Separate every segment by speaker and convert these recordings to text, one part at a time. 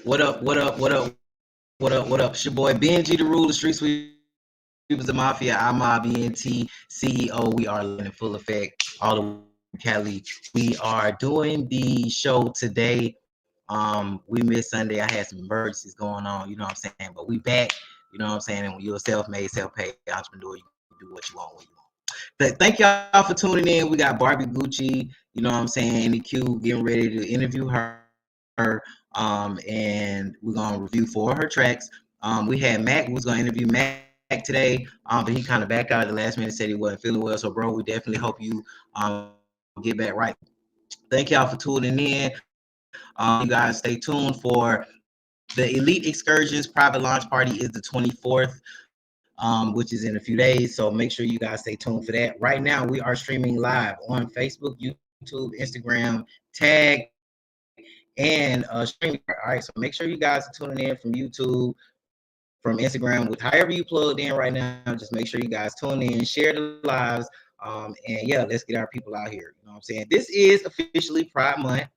Speaker 1: What up? What up? What up? What up? What up? It's your boy Benji, the ruler, street sweepers, the mafia. I'm IBNT CEO. We are in full effect all the way from Cali. We are doing the show today. We missed Sunday. I had some emergencies going on. You know what I'm saying? But we back. You know what I'm saying? And when you're a self-made, self-paid entrepreneur, you can do what you want when you want. But thank y'all for tuning in. We got Barbie Gucci. You know what I'm saying? In the queue, getting ready to interview her. And we're gonna review 4 of her tracks. We had Mac, we was gonna interview Mac today, but he kind of backed out at the last minute, said he wasn't feeling well. So, bro, we definitely hope you get back right. Thank y'all for tuning in. You guys stay tuned for the Elite Excursions private launch party is the 24th, which is in a few days. So make sure you guys stay tuned for that. Right now, we are streaming live on Facebook, YouTube, Instagram, Tag, and StreamYard. All right, so make sure you guys are tuning in from YouTube, from Instagram, with however you plugged in right now. Just make sure you guys tune in, share the lives, and yeah, let's get our people out here. You know what I'm saying? This is officially Pride Month.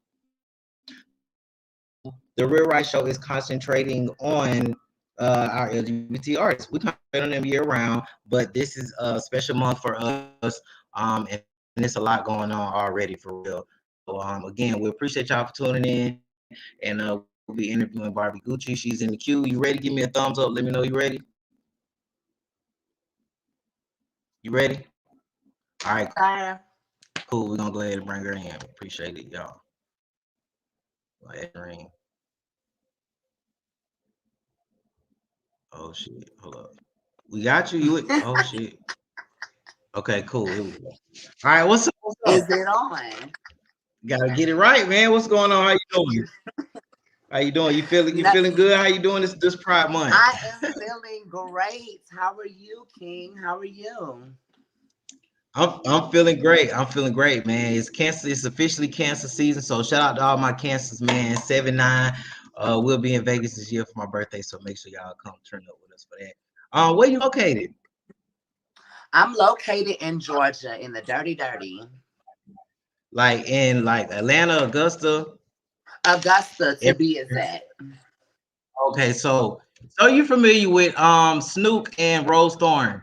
Speaker 1: So the Real Right Show is concentrating on our LGBT artists. We concentrate on them year round, but this is a special month for us, and it's a lot going on already for real. So again, we appreciate y'all for tuning in, and we'll be interviewing Barbie Gucci. She's in the queue. You ready? Give me a thumbs up. Let me know you ready. You ready? All right, cool. We're gonna go ahead and bring her in. Appreciate it, y'all. Go ahead and ring. Oh shit. Hold up. We got you. Oh shit. Okay, cool. Here we go. All right, what's up? What's up?
Speaker 2: Is it on?
Speaker 1: Gotta get it right, man. What's going on? How you doing? How you doing? You feeling good? How you doing this Pride Month?
Speaker 2: I am feeling great. How are you, King? How are you?
Speaker 1: I'm feeling great. I'm feeling great, man. It's cancer. It's officially cancer season. So shout out to all my cancers, man. 7-9. We'll be in Vegas this year for my birthday. So make sure y'all come turn up with us for that. Where you located?
Speaker 2: I'm located in Georgia, in the dirty.
Speaker 1: Like in Atlanta, Augusta.
Speaker 2: Augusta, to be exact.
Speaker 1: Okay, so you familiar with Snoop and Rose Thorn?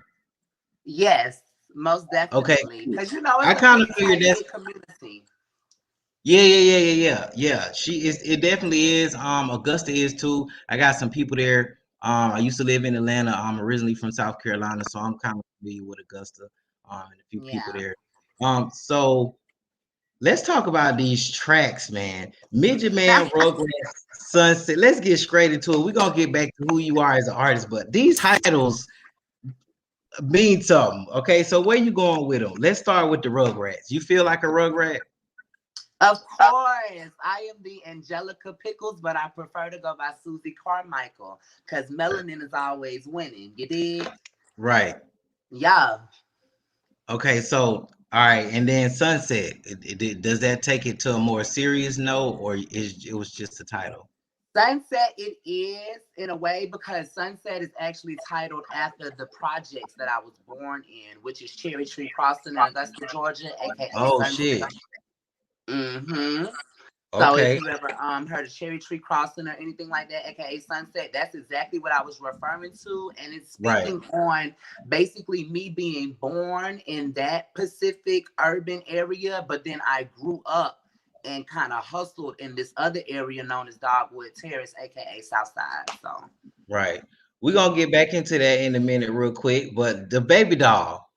Speaker 2: Yes, most
Speaker 1: Okay,
Speaker 2: definitely. Because you know
Speaker 1: I
Speaker 2: it's a
Speaker 1: kind of
Speaker 2: big
Speaker 1: figured
Speaker 2: tight
Speaker 1: that's
Speaker 2: knit community.
Speaker 1: yeah. She is. It definitely is. Augusta is too. I got some people there. I used to live in Atlanta. I'm originally from South Carolina, so I'm kind of familiar with Augusta. And a few people
Speaker 2: Yeah.
Speaker 1: there. So let's talk about these tracks, man. Midget Man, Rugrats, Sunset. Let's get straight into it. We're gonna get back to who you are as an artist, but these titles mean something. Okay, so where you going with them? Let's start with the Rugrats. You feel like a Rugrat?
Speaker 2: Of course, I am the Angelica Pickles, but I prefer to go by Susie Carmichael because melanin is always winning. You did?
Speaker 1: Right.
Speaker 2: Yeah.
Speaker 1: Okay, so all right, and then Sunset. Does that take it to a more serious note, or it was just a title?
Speaker 2: Sunset, it is in a way because Sunset is actually titled after the projects that I was born in, which is Cherry Tree Crossing in Augusta, Georgia, aka
Speaker 1: Oh
Speaker 2: Sunset.
Speaker 1: shit.
Speaker 2: Mm-hmm. So if
Speaker 1: Okay.
Speaker 2: you ever heard of Cherry Tree Crossing or anything like that, aka Sunset, that's exactly what I was referring to. And it's
Speaker 1: Right.
Speaker 2: speaking on basically me being born in that Pacific urban area, but then I grew up and kind of hustled in this other area known as Dogwood Terrace, aka Southside. So
Speaker 1: Right. We're gonna get back into that in a minute, real quick. But the baby doll,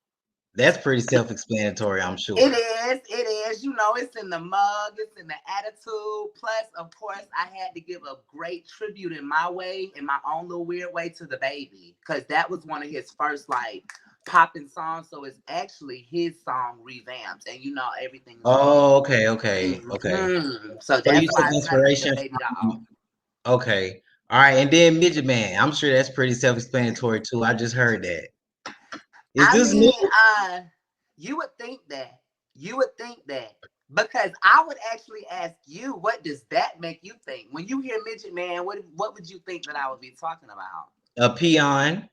Speaker 1: that's pretty self-explanatory, I'm sure.
Speaker 2: it is. It is. You know, it's in the mug. It's in the attitude. Plus, of course, I had to give a great tribute in my way, in my own little weird way, to the baby, because that was one of his first like popping songs. So it's actually his song revamped, and you know everything.
Speaker 1: Oh, okay.
Speaker 2: So
Speaker 1: So you
Speaker 2: that's
Speaker 1: took
Speaker 2: why I titled it the
Speaker 1: inspiration
Speaker 2: baby doll.
Speaker 1: from, okay. All right, and then Midget Man. I'm sure that's pretty self-explanatory too. I just heard that. Is
Speaker 2: I
Speaker 1: this new?
Speaker 2: mean, you would think that. You would think that. Because I would actually ask you, what does that make you think? When you hear Midget Man, what would you think that I would be talking about?
Speaker 1: A peon?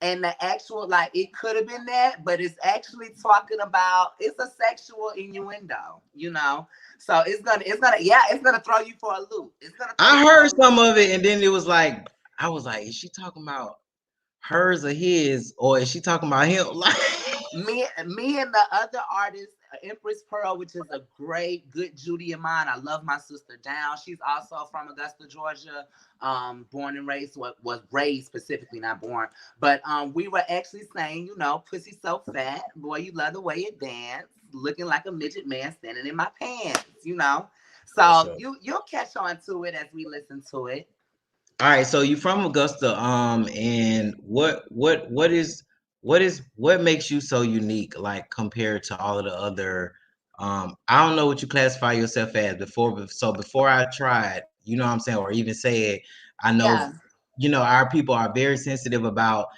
Speaker 2: And the actual, like, it could have been that, but it's actually talking about, it's a sexual innuendo, you know? So it's gonna throw you for a loop. It's gonna throw
Speaker 1: I
Speaker 2: you for
Speaker 1: heard
Speaker 2: a
Speaker 1: some
Speaker 2: loop.
Speaker 1: of it, and then it was like, I was like, is she talking about hers or his, or is she talking about him? Like,
Speaker 2: Me and the other artist, Empress Pearl, which is a great, good Judy of mine. I love my sister down. She's also from Augusta, Georgia. Born and raised, what was raised specifically, not born. But we were actually saying, pussy so fat, boy, you love the way it dance, looking like a midget man standing in my pants.
Speaker 1: for
Speaker 2: So
Speaker 1: sure.
Speaker 2: you'll catch on to it as we listen to it.
Speaker 1: All right, so you from Augusta, and what makes you so unique, like compared to all of the other, I don't know what you classify yourself as before, but so before I tried, you know what I'm saying, or even say it, I know,
Speaker 2: Yeah,
Speaker 1: our people are very sensitive about,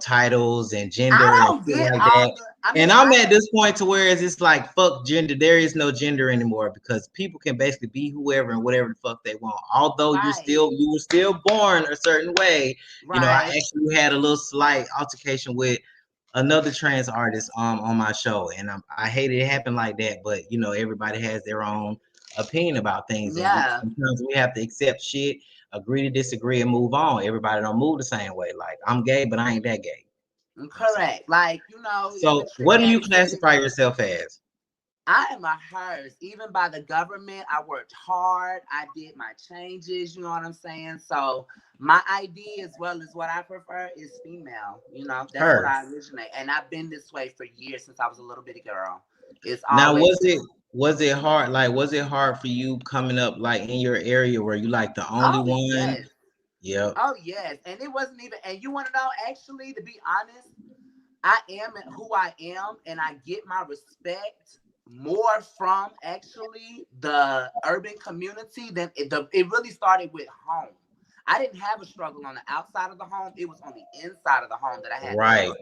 Speaker 1: titles and
Speaker 2: I
Speaker 1: gender and
Speaker 2: don't
Speaker 1: shit
Speaker 2: get
Speaker 1: like
Speaker 2: all
Speaker 1: that.
Speaker 2: the. I
Speaker 1: And
Speaker 2: mean,
Speaker 1: I'm at this point to where it's like fuck gender. There is no gender anymore because people can basically be whoever and whatever the fuck they want. Although
Speaker 2: right,
Speaker 1: you were still born a certain way. I
Speaker 2: right.
Speaker 1: actually had a little slight altercation with another trans artist on my show, and I hated it happened like that. But everybody has their own opinion about things, and
Speaker 2: Yeah.
Speaker 1: sometimes we have to accept shit, agree to disagree, and move on. Everybody don't move the same way. Like I'm gay, but I ain't that gay. You know what I'm saying?
Speaker 2: Correct. Like, even
Speaker 1: So, what do you
Speaker 2: Trinidad
Speaker 1: classify yourself as?
Speaker 2: I am a hers. Even by the government, I worked hard. I did my changes, you know what I'm saying? So my ID as well as what I prefer is female. That's what
Speaker 1: Her.
Speaker 2: I originate. And I've been this way for years since I was a little bitty girl. It's
Speaker 1: Now,
Speaker 2: always
Speaker 1: was it hard? Like, was it hard for you coming up like in your area where you like the only
Speaker 2: oh
Speaker 1: one?
Speaker 2: yes.
Speaker 1: Yep.
Speaker 2: Oh yes. And it wasn't even and you wanna know actually, to be honest, I am who I am, and I get my respect more from actually the urban community than it really started with home. I didn't have a struggle on the outside of the home. It was on the inside of the home that I had the
Speaker 1: Right.
Speaker 2: struggle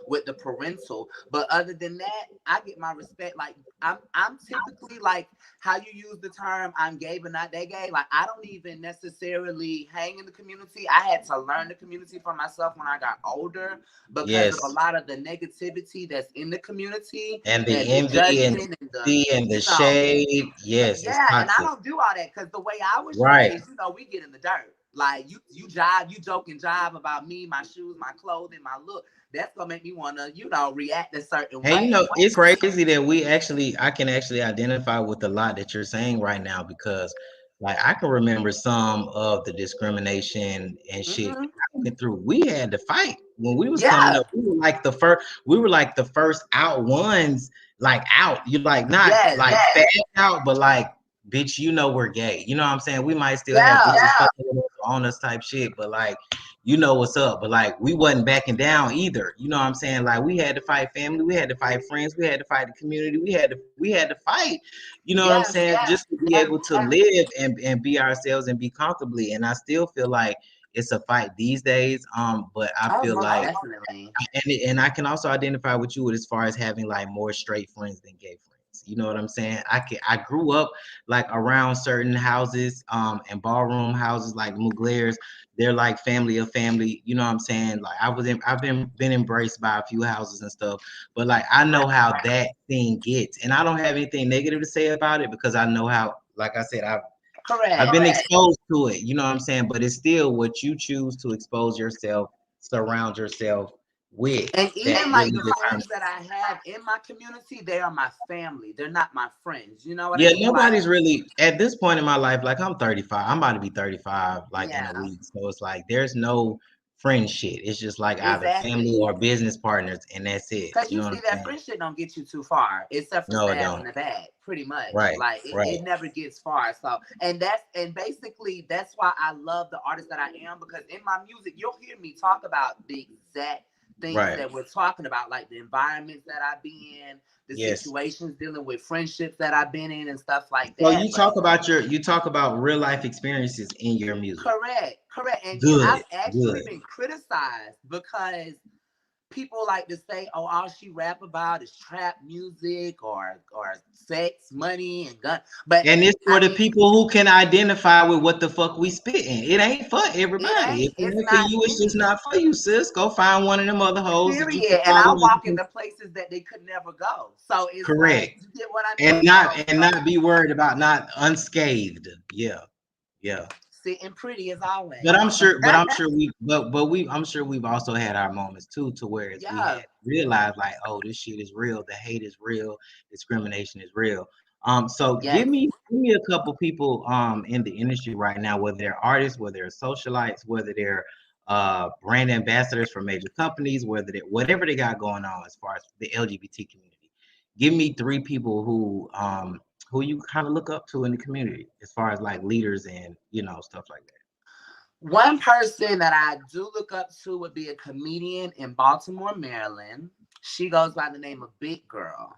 Speaker 2: with the parental. But other than that, I get my respect. Like I'm typically like how you use the term I'm gay but not that gay. Like I don't even necessarily hang in the community. I had to learn the community for myself when I got older because
Speaker 1: Yes.
Speaker 2: of a lot of the negativity that's in the community
Speaker 1: And
Speaker 2: and
Speaker 1: the
Speaker 2: the
Speaker 1: envy and
Speaker 2: judgment and the
Speaker 1: the and the
Speaker 2: you know
Speaker 1: shade. Yes, it's
Speaker 2: yeah, and I
Speaker 1: toxic.
Speaker 2: don't do all that because the way I was
Speaker 1: Right.
Speaker 2: raised, we get in the dirt. Like you jive, you joke and jive about me, my shoes, my clothing, my look. That's gonna make me wanna, react a certain
Speaker 1: Hey,
Speaker 2: way.
Speaker 1: it's crazy that I can actually identify with a lot that you're saying right now because, like, I can remember some of the discrimination and shit
Speaker 2: Hmm.
Speaker 1: I went through. We had to fight when we was coming
Speaker 2: Yeah.
Speaker 1: up. We were like the first. We were like the first out ones. Like out. You like not
Speaker 2: Yes.
Speaker 1: like fast out, but like bitch. We're gay. You know what I'm saying? We might still have
Speaker 2: Yeah.
Speaker 1: bitches fucking with us on us type shit, but like what's up. But like we wasn't backing down either. You know what I'm saying? Like we had to fight family, we had to fight friends, we had to fight the community, we had to fight, you know what I'm
Speaker 2: Yes.
Speaker 1: saying, just to be
Speaker 2: And
Speaker 1: able to live and be ourselves and be comfortably. And I still feel like it's a fight these days. But I
Speaker 2: oh,
Speaker 1: feel
Speaker 2: most
Speaker 1: like
Speaker 2: definitely.
Speaker 1: and I can also identify with you as far as having like more straight friends than gay friends. You know what I'm saying? I grew up like around certain houses, and ballroom houses like Muglairs. They're like family of family. You know what I'm saying? Like I've been embraced by a few houses and stuff. But like I know how that thing gets, and I don't have anything negative to say about it because I know how. Like I said, I've
Speaker 2: Correct.
Speaker 1: been exposed to it. You know what I'm saying? But it's still what you choose to expose yourself, surround yourself with
Speaker 2: And
Speaker 1: that
Speaker 2: even like
Speaker 1: really
Speaker 2: the
Speaker 1: determines.
Speaker 2: friends that I have in my community, they are my family. They're not my friends. You know what I
Speaker 1: Yeah,
Speaker 2: mean? Like,
Speaker 1: nobody's really at this point in my life. Like I'm 35. I'm about to be 35 like in a
Speaker 2: yeah,
Speaker 1: week. So it's like there's no friend shit. It's just like either family
Speaker 2: exactly.
Speaker 1: or business partners, and that's it.
Speaker 2: Cause
Speaker 1: You
Speaker 2: you
Speaker 1: know what
Speaker 2: see
Speaker 1: I'm
Speaker 2: that
Speaker 1: saying?
Speaker 2: friendship don't get you too far, except for
Speaker 1: No, it
Speaker 2: stab
Speaker 1: don't.
Speaker 2: in the back, pretty much.
Speaker 1: Right,
Speaker 2: Like it
Speaker 1: right.
Speaker 2: never gets far. So and basically that's why I love the artist that I am, because in my music you'll hear me talk about the exact things
Speaker 1: Right.
Speaker 2: that we're talking about, like the environments that I've been in, the
Speaker 1: Yes.
Speaker 2: situations dealing with friendships that I've been in and stuff like
Speaker 1: So
Speaker 2: that. But
Speaker 1: you talk about real life experiences in your music.
Speaker 2: correct. And I've
Speaker 1: Good,
Speaker 2: actually
Speaker 1: good.
Speaker 2: been criticized because people like to say, "Oh, all she rap about is trap music or sex, money, and gun." But
Speaker 1: And it's for
Speaker 2: I
Speaker 1: the
Speaker 2: mean,
Speaker 1: people who can identify with what the fuck we spitting. It ain't for
Speaker 2: it
Speaker 1: everybody. If
Speaker 2: ain't.
Speaker 1: it
Speaker 2: It's
Speaker 1: ain't for
Speaker 2: not
Speaker 1: you, it's just
Speaker 2: me.
Speaker 1: not for you, sis. Go find one of them other hoes that you can
Speaker 2: Period. And I
Speaker 1: follow.
Speaker 2: walk into places that they could never go. So it's
Speaker 1: Correct.
Speaker 2: like, you get what I
Speaker 1: And
Speaker 2: mean?
Speaker 1: not be worried about not unscathed. Yeah. Yeah.
Speaker 2: Sitting pretty as
Speaker 1: But I'm
Speaker 2: always.
Speaker 1: sure, I'm sure we've also had our moments too, to where it's we
Speaker 2: Yeah.
Speaker 1: had realized like, oh, this shit is real, the hate is real, discrimination is real. So
Speaker 2: Yes.
Speaker 1: give me a couple people in the industry right now, whether they're artists, whether they're socialites, whether they're brand ambassadors for major companies, whether they whatever they got going on as far as the LGBT community. Give me three people who you kind of look up to in the community as far as like leaders and stuff like that.
Speaker 2: One person that I do look up to would be a comedian in Baltimore, Maryland. She goes by the name of Big Girl.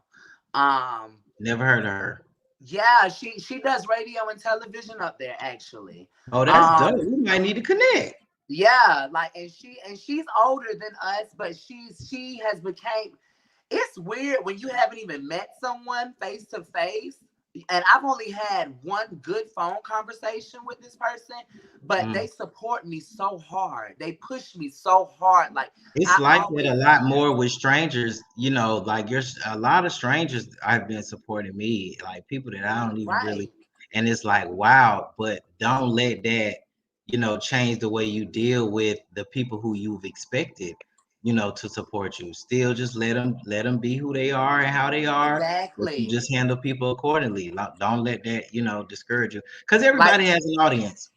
Speaker 2: Um,
Speaker 1: Never heard of her.
Speaker 2: yeah, she does radio and television up there actually.
Speaker 1: Oh, that's dope.
Speaker 2: Um,
Speaker 1: We might need to connect.
Speaker 2: yeah, like and she's older than us, but she has became it's weird when you haven't even met someone face to face. And I've only had one good phone conversation with this person, but they
Speaker 1: Mm.
Speaker 2: support me so hard. They push me so hard. Like
Speaker 1: It's
Speaker 2: I
Speaker 1: like that a
Speaker 2: always
Speaker 1: lot more with strangers, like you're a lot of strangers I've been supporting me, like people that I don't even really,
Speaker 2: right,
Speaker 1: and it's like, wow, but don't let that, change the way you deal with the people who you've expected, to support you. Still just let them be who they are and how they are, but you
Speaker 2: exactly.
Speaker 1: just handle people accordingly. Don't let that, discourage you. Because
Speaker 2: Like
Speaker 1: everybody has an audience.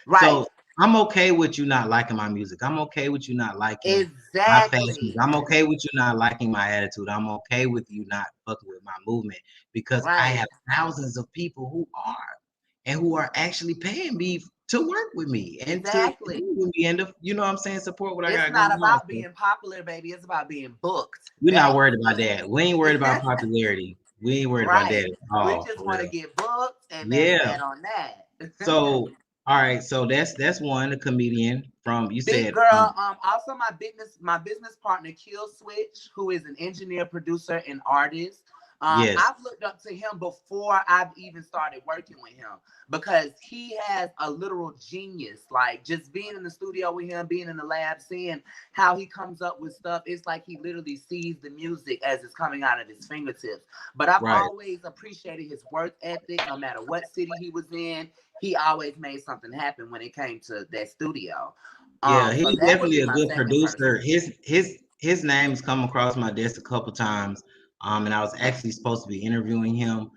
Speaker 2: right,
Speaker 1: So I'm okay with you not liking my music. I'm okay with you not liking my fashions.
Speaker 2: exactly,
Speaker 1: I'm okay with you not liking my attitude. I'm okay with you not fucking with my movement because I
Speaker 2: right,
Speaker 1: have thousands of people who are and who are actually paying me to work with me and to
Speaker 2: exactly.
Speaker 1: be with me and to, what I'm saying, support what I
Speaker 2: It's
Speaker 1: got going
Speaker 2: not
Speaker 1: on.
Speaker 2: about
Speaker 1: So
Speaker 2: being popular, baby. It's about being booked.
Speaker 1: we're not
Speaker 2: That's
Speaker 1: worried about
Speaker 2: what.
Speaker 1: that. We ain't worried about popularity. We ain't worried about that
Speaker 2: Right.
Speaker 1: at
Speaker 2: We
Speaker 1: all,
Speaker 2: just
Speaker 1: for
Speaker 2: want to
Speaker 1: real.
Speaker 2: get booked, and that's
Speaker 1: Yeah.
Speaker 2: that on that.
Speaker 1: So all right, so that's one, a comedian from you
Speaker 2: Big
Speaker 1: said
Speaker 2: girl. Also my business partner, Kill Switch, who is an engineer, producer, and artist.
Speaker 1: yes.
Speaker 2: I've looked up to him before I've even started working with him because he has a literal genius. Like just being in the studio with him, being in the lab, seeing how he comes up with stuff. It's like he literally sees the music as it's coming out of his fingertips. But I've
Speaker 1: Right.
Speaker 2: always appreciated his work ethic, no matter what city he was in. He always made something happen when it came to that studio.
Speaker 1: Yeah,
Speaker 2: So
Speaker 1: he's
Speaker 2: that would
Speaker 1: definitely
Speaker 2: be
Speaker 1: a
Speaker 2: my
Speaker 1: good
Speaker 2: second
Speaker 1: producer.
Speaker 2: person.
Speaker 1: His name's come across my desk a couple times. And I was actually supposed to be interviewing him.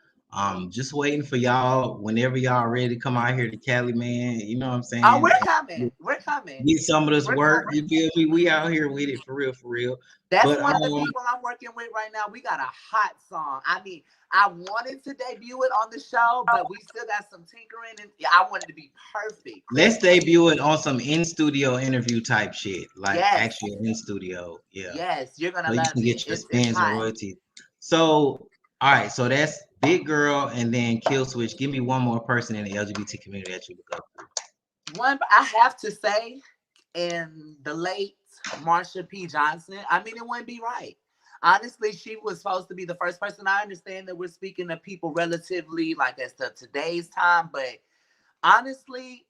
Speaker 1: Just waiting for y'all whenever y'all ready to come out here to Cali, man. You know what I'm
Speaker 2: Oh, we're
Speaker 1: saying?
Speaker 2: coming.
Speaker 1: And
Speaker 2: We're coming.
Speaker 1: get some of this
Speaker 2: We're
Speaker 1: work.
Speaker 2: coming.
Speaker 1: You feel me? We out here with it for real, for real.
Speaker 2: That's
Speaker 1: But
Speaker 2: one of the people I'm working with right now. We got a hot song. I mean, I wanted to debut it on the show, but we still got some tinkering, and I want it to be perfect,
Speaker 1: let's
Speaker 2: crisp, clean.
Speaker 1: debut it on some in studio interview type shit, like
Speaker 2: Yes,
Speaker 1: actual in studio. Yeah.
Speaker 2: yes, you're gonna
Speaker 1: So you
Speaker 2: love
Speaker 1: can
Speaker 2: it.
Speaker 1: get your
Speaker 2: It's
Speaker 1: spins and
Speaker 2: hot.
Speaker 1: royalties. So, all right, so that's Big Girl and then Kill Switch. Give me one more person in the LGBT community that you look up
Speaker 2: One, I have to say, in the late Marsha P. Johnson, I mean, it wouldn't be right. Honestly, she was supposed to be the first person. I understand that we're speaking to people relatively like as to today's time, but honestly,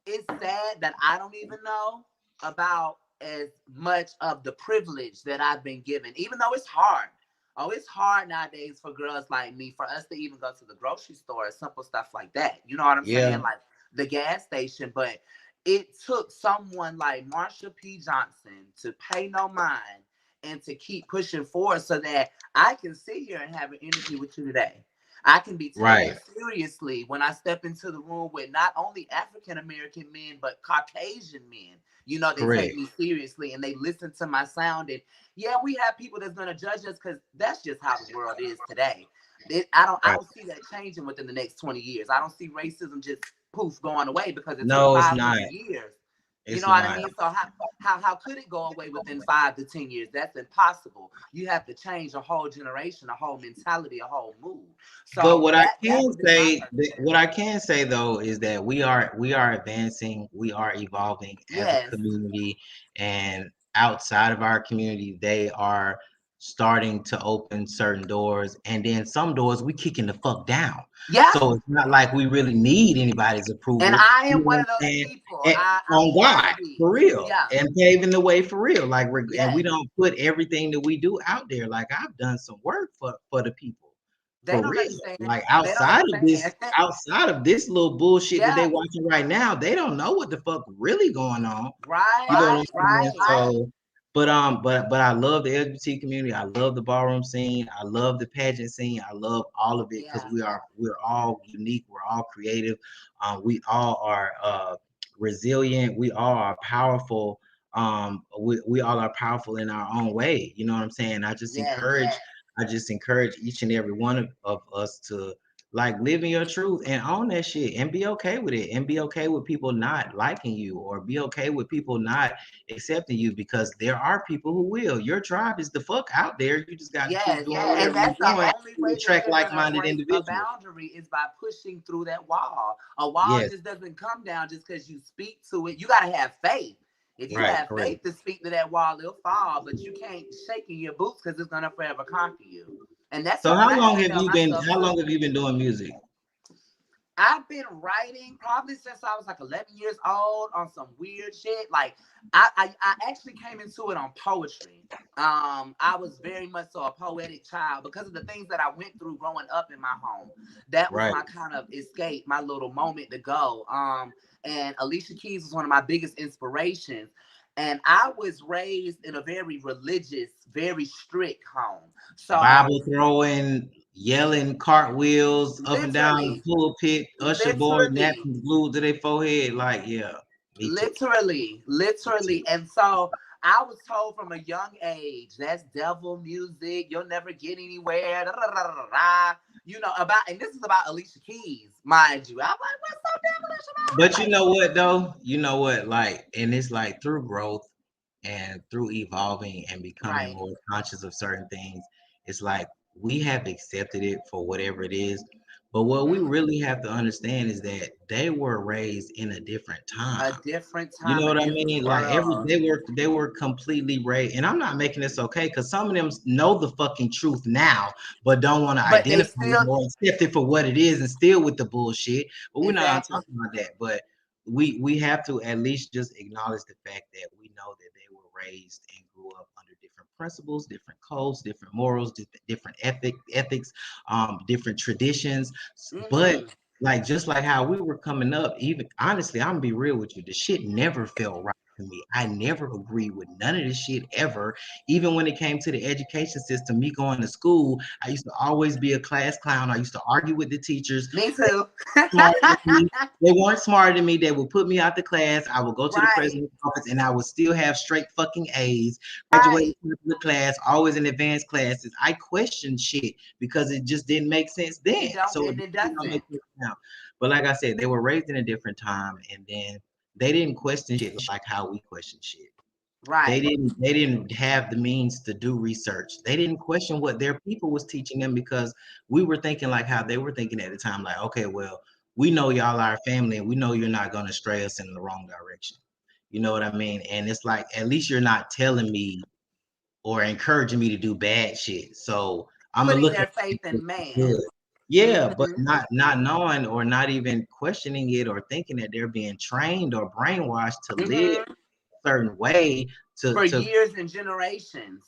Speaker 2: it's sad that I don't even know about as much of the privilege that I've been given, even though it's hard. Oh, it's hard nowadays for girls like me, for us to even go to the grocery store, simple stuff like that. You know what I'm
Speaker 1: to. Yeah,
Speaker 2: saying? Like the gas station. But it took someone like Marsha P. Johnson to pay no mind and to keep pushing forward so that I can sit here and have an interview with you today. I can be taken
Speaker 1: right,
Speaker 2: seriously when I step into the room with not only African American men, but Caucasian men. You know, they take
Speaker 1: correct,
Speaker 2: me seriously and they listen to my sound. And yeah, we have people that's gonna judge us because that's just how the world is today. I
Speaker 1: right.
Speaker 2: don't see that changing within the next 20 years. I don't see racism just poof going away because it took
Speaker 1: No, it's not.
Speaker 2: 500 years. You
Speaker 1: It's
Speaker 2: know what I
Speaker 1: not.
Speaker 2: mean? So how could it go away within 5 to 10 years? That's impossible. You have to change a whole generation, a whole mentality, a whole mood.
Speaker 1: But
Speaker 2: So that would be my person.
Speaker 1: what I can say though is that we are advancing, we are evolving as a
Speaker 2: Yes,
Speaker 1: community, and outside of our community, they are starting to open certain doors, and then some doors we kicking the fuck down.
Speaker 2: Yeah.
Speaker 1: So it's not like we really need anybody's
Speaker 2: And
Speaker 1: approval.
Speaker 2: I
Speaker 1: You
Speaker 2: am
Speaker 1: know
Speaker 2: one
Speaker 1: what
Speaker 2: of those
Speaker 1: I'm saying?
Speaker 2: people.
Speaker 1: And
Speaker 2: I'm
Speaker 1: on
Speaker 2: trying
Speaker 1: God,
Speaker 2: to be.
Speaker 1: for real,
Speaker 2: Yeah.
Speaker 1: and paving the way for real. Like and we
Speaker 2: Yes.
Speaker 1: don't put everything that we do out there. Like I've done some work for the people.
Speaker 2: They
Speaker 1: For
Speaker 2: don't
Speaker 1: real.
Speaker 2: understand.
Speaker 1: Like
Speaker 2: They don't understand.
Speaker 1: outside of this little bullshit that they
Speaker 2: Yeah.
Speaker 1: watching right now, they don't know what the fuck really going on. You know
Speaker 2: Right.
Speaker 1: what I'm saying?
Speaker 2: Right.
Speaker 1: So, but I love the LGBT community. I love the ballroom scene. I love the pageant scene. I love all of it because
Speaker 2: Yeah.
Speaker 1: we're all unique. We're all creative. We all are resilient. We all are powerful. We all are powerful in our own way. You know what I'm saying?
Speaker 2: Yes.
Speaker 1: I just encourage each and every one of us to like live in your truth and own that shit and be okay with it and be okay with people not liking you or be okay with people not accepting you because there are people who will. Your tribe is the fuck out there. You just got to keep
Speaker 2: Yes.
Speaker 1: doing
Speaker 2: And
Speaker 1: whatever you're
Speaker 2: that's the
Speaker 1: doing
Speaker 2: only
Speaker 1: to
Speaker 2: way that
Speaker 1: attract
Speaker 2: you're gonna
Speaker 1: like-minded
Speaker 2: break a
Speaker 1: individuals.
Speaker 2: boundary is by pushing through that wall. A wall
Speaker 1: Yes,
Speaker 2: just doesn't come down just because you speak to it. You gotta have faith. If you
Speaker 1: right,
Speaker 2: have
Speaker 1: correct.
Speaker 2: faith to speak to that wall, it'll fall, but you can't shake in your boots because it's gonna forever conquer you. And that's
Speaker 1: So
Speaker 2: something I had to tell myself
Speaker 1: how
Speaker 2: too.
Speaker 1: long have you been doing music?
Speaker 2: I've been writing probably since I was like 11 years old on some weird shit. Like I actually came into it on poetry. I was very much so a poetic child because of the things that I went through growing up in my home. That was
Speaker 1: Right.
Speaker 2: my kind of escape, my little moment to go. And Alicia Keys was one of my biggest inspirations. And I was raised in a very religious, very strict home. So
Speaker 1: Bible throwing, yelling cartwheels up and down the
Speaker 2: literally,
Speaker 1: pulpit, usher boy
Speaker 2: literally,
Speaker 1: napkins glued to their forehead. Like, yeah, me too. Me too.
Speaker 2: literally. And so I was told from a young age, that's devil music. You'll never get anywhere. Da, da, da, da, da. You know, about, and this is about Alicia Keys, mind you. I'm like, what's so devilish about
Speaker 1: But
Speaker 2: her?
Speaker 1: you
Speaker 2: Like,
Speaker 1: know what though? You know what? Like, and it's like through growth and through evolving and becoming
Speaker 2: right.
Speaker 1: more conscious of certain things, it's like we have accepted it for whatever it is. But what we
Speaker 2: Mm-hmm.
Speaker 1: really have to understand is that they were raised in a different
Speaker 2: A
Speaker 1: time.
Speaker 2: different
Speaker 1: You know
Speaker 2: time, a
Speaker 1: what I
Speaker 2: different
Speaker 1: mean? Like
Speaker 2: world.
Speaker 1: they were completely raised, and I'm not making this okay because some of them know the fucking truth now, but don't want to
Speaker 2: But they
Speaker 1: identify
Speaker 2: still,
Speaker 1: or accept it for what it is, and still with the bullshit. But we're not
Speaker 2: exactly.
Speaker 1: talking about that. But we have to at least just acknowledge the fact that we know that they were raised and grew up under different principles, different codes, different morals, different ethics, different traditions, but
Speaker 2: Mm-hmm.
Speaker 1: like just like how we were coming up, even honestly, I'm gonna be real with you. The shit never felt right to me. I never agreed with none of this shit ever. Even when it came to the education system, me going to school, I used to always be a class clown. I used to argue with the teachers.
Speaker 2: Me too.
Speaker 1: Smarter than me. They weren't smarter than me. They would put me out the class. I would go to the
Speaker 2: Right.
Speaker 1: president's office and I would still have straight fucking A's. Graduated
Speaker 2: Right.
Speaker 1: from the class, always in advanced classes. I questioned shit because it just didn't make sense then.
Speaker 2: It don't,
Speaker 1: So it
Speaker 2: and it
Speaker 1: don't make
Speaker 2: doesn't.
Speaker 1: sense now. But like I said, they were raised in a different time, and then they didn't question shit like how we question shit.
Speaker 2: Right.
Speaker 1: They didn't have the means to do research. They didn't question what their people was teaching them because we were thinking like how they were thinking at the time, like, okay, well, we know y'all are our family and we know you're not gonna stray us in the wrong direction. You know what I mean? And it's like at least you're not telling me or encouraging me to do bad shit. So I'm gonna
Speaker 2: Putting
Speaker 1: look
Speaker 2: their
Speaker 1: at
Speaker 2: faith
Speaker 1: it
Speaker 2: in man.
Speaker 1: good. Yeah, but
Speaker 2: Hmm.
Speaker 1: not knowing or not even questioning it or thinking that they're being trained or brainwashed to live
Speaker 2: Hmm.
Speaker 1: a certain way
Speaker 2: For
Speaker 1: to
Speaker 2: years and generations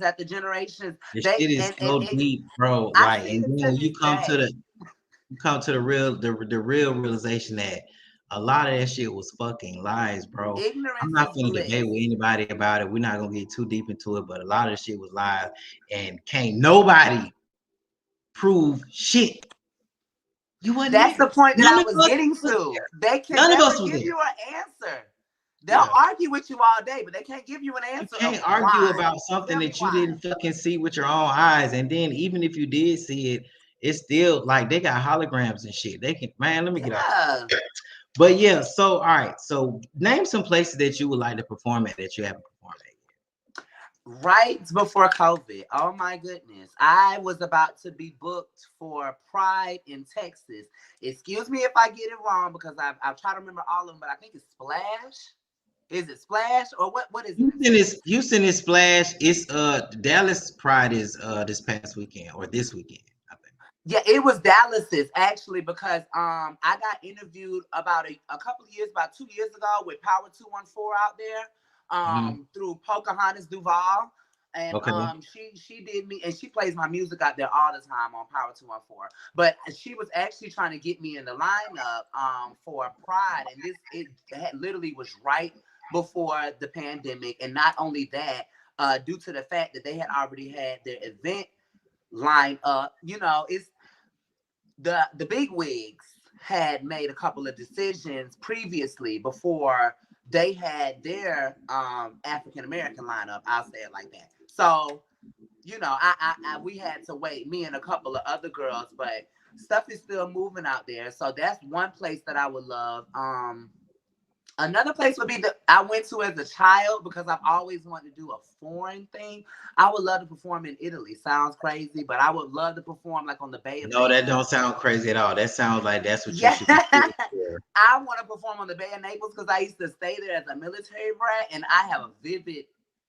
Speaker 2: after generations.
Speaker 1: the
Speaker 2: They
Speaker 1: shit is
Speaker 2: and
Speaker 1: so
Speaker 2: it.
Speaker 1: deep, bro.
Speaker 2: I
Speaker 1: Like,
Speaker 2: see
Speaker 1: and
Speaker 2: it
Speaker 1: then
Speaker 2: to
Speaker 1: when
Speaker 2: this day.
Speaker 1: you come to the real the real realization that a lot of that shit was fucking lies, bro. I'm
Speaker 2: Ignorance
Speaker 1: not
Speaker 2: is
Speaker 1: gonna
Speaker 2: bliss.
Speaker 1: debate with anybody about it. We're not gonna get too deep into it, but a lot of the shit was lies, and can't nobody prove shit. You wasn't
Speaker 2: That's
Speaker 1: there.
Speaker 2: the point that
Speaker 1: None
Speaker 2: I
Speaker 1: of
Speaker 2: was
Speaker 1: us
Speaker 2: getting
Speaker 1: was
Speaker 2: to.
Speaker 1: there.
Speaker 2: They can
Speaker 1: None of
Speaker 2: never
Speaker 1: us was
Speaker 2: give
Speaker 1: there.
Speaker 2: you an answer. They'll
Speaker 1: Yeah.
Speaker 2: argue with you all day, but they can't give you an
Speaker 1: You
Speaker 2: answer of
Speaker 1: can't argue
Speaker 2: why.
Speaker 1: about something
Speaker 2: Tell me
Speaker 1: that you
Speaker 2: why.
Speaker 1: didn't fucking see with your own eyes. And then even if you did see it, it's still like they got holograms and shit. They can, man, let me get off.
Speaker 2: Yeah.
Speaker 1: But yeah, so all right. So name some places that you would like to perform at that you haven't performed at
Speaker 2: Right before COVID. Oh my goodness. I was about to be booked for Pride in Texas. Excuse me if I get it wrong because I've tried to remember all of them, but I think it's Splash. Is it Splash or what is it in
Speaker 1: Houston
Speaker 2: Texas?
Speaker 1: is Houston is Splash. It's Dallas Pride is this past weekend or this weekend, I think.
Speaker 2: Yeah, it was Dallas's actually because I got interviewed about a couple of years, about 2 years ago with Power 214 out there
Speaker 1: Hmm.
Speaker 2: through Pocahontas Duval. And
Speaker 1: Okay.
Speaker 2: she did me and she plays my music out there all the time on Power 214. But she was actually trying to get me in the lineup for Pride. And it had literally was right before the pandemic. And not only that, due to the fact that they had already had their event lined up, it's the big wigs had made a couple of decisions previously before they had their African American lineup. I'll say it like that. So, we had to wait, me and a couple of other girls, but stuff is still moving out there. So that's one place that I would love. Another place would be that I went to as a child because I've always wanted to do a foreign thing. I would love to perform in Italy. Sounds crazy, but I would love to perform like on the Bay of
Speaker 1: No, that
Speaker 2: Naples.
Speaker 1: don't sound crazy at all. That sounds like that's what you
Speaker 2: Yeah,
Speaker 1: should be shooting for.
Speaker 2: I want to perform on the Bay of Naples because I used to stay there as a military brat, and I have a vivid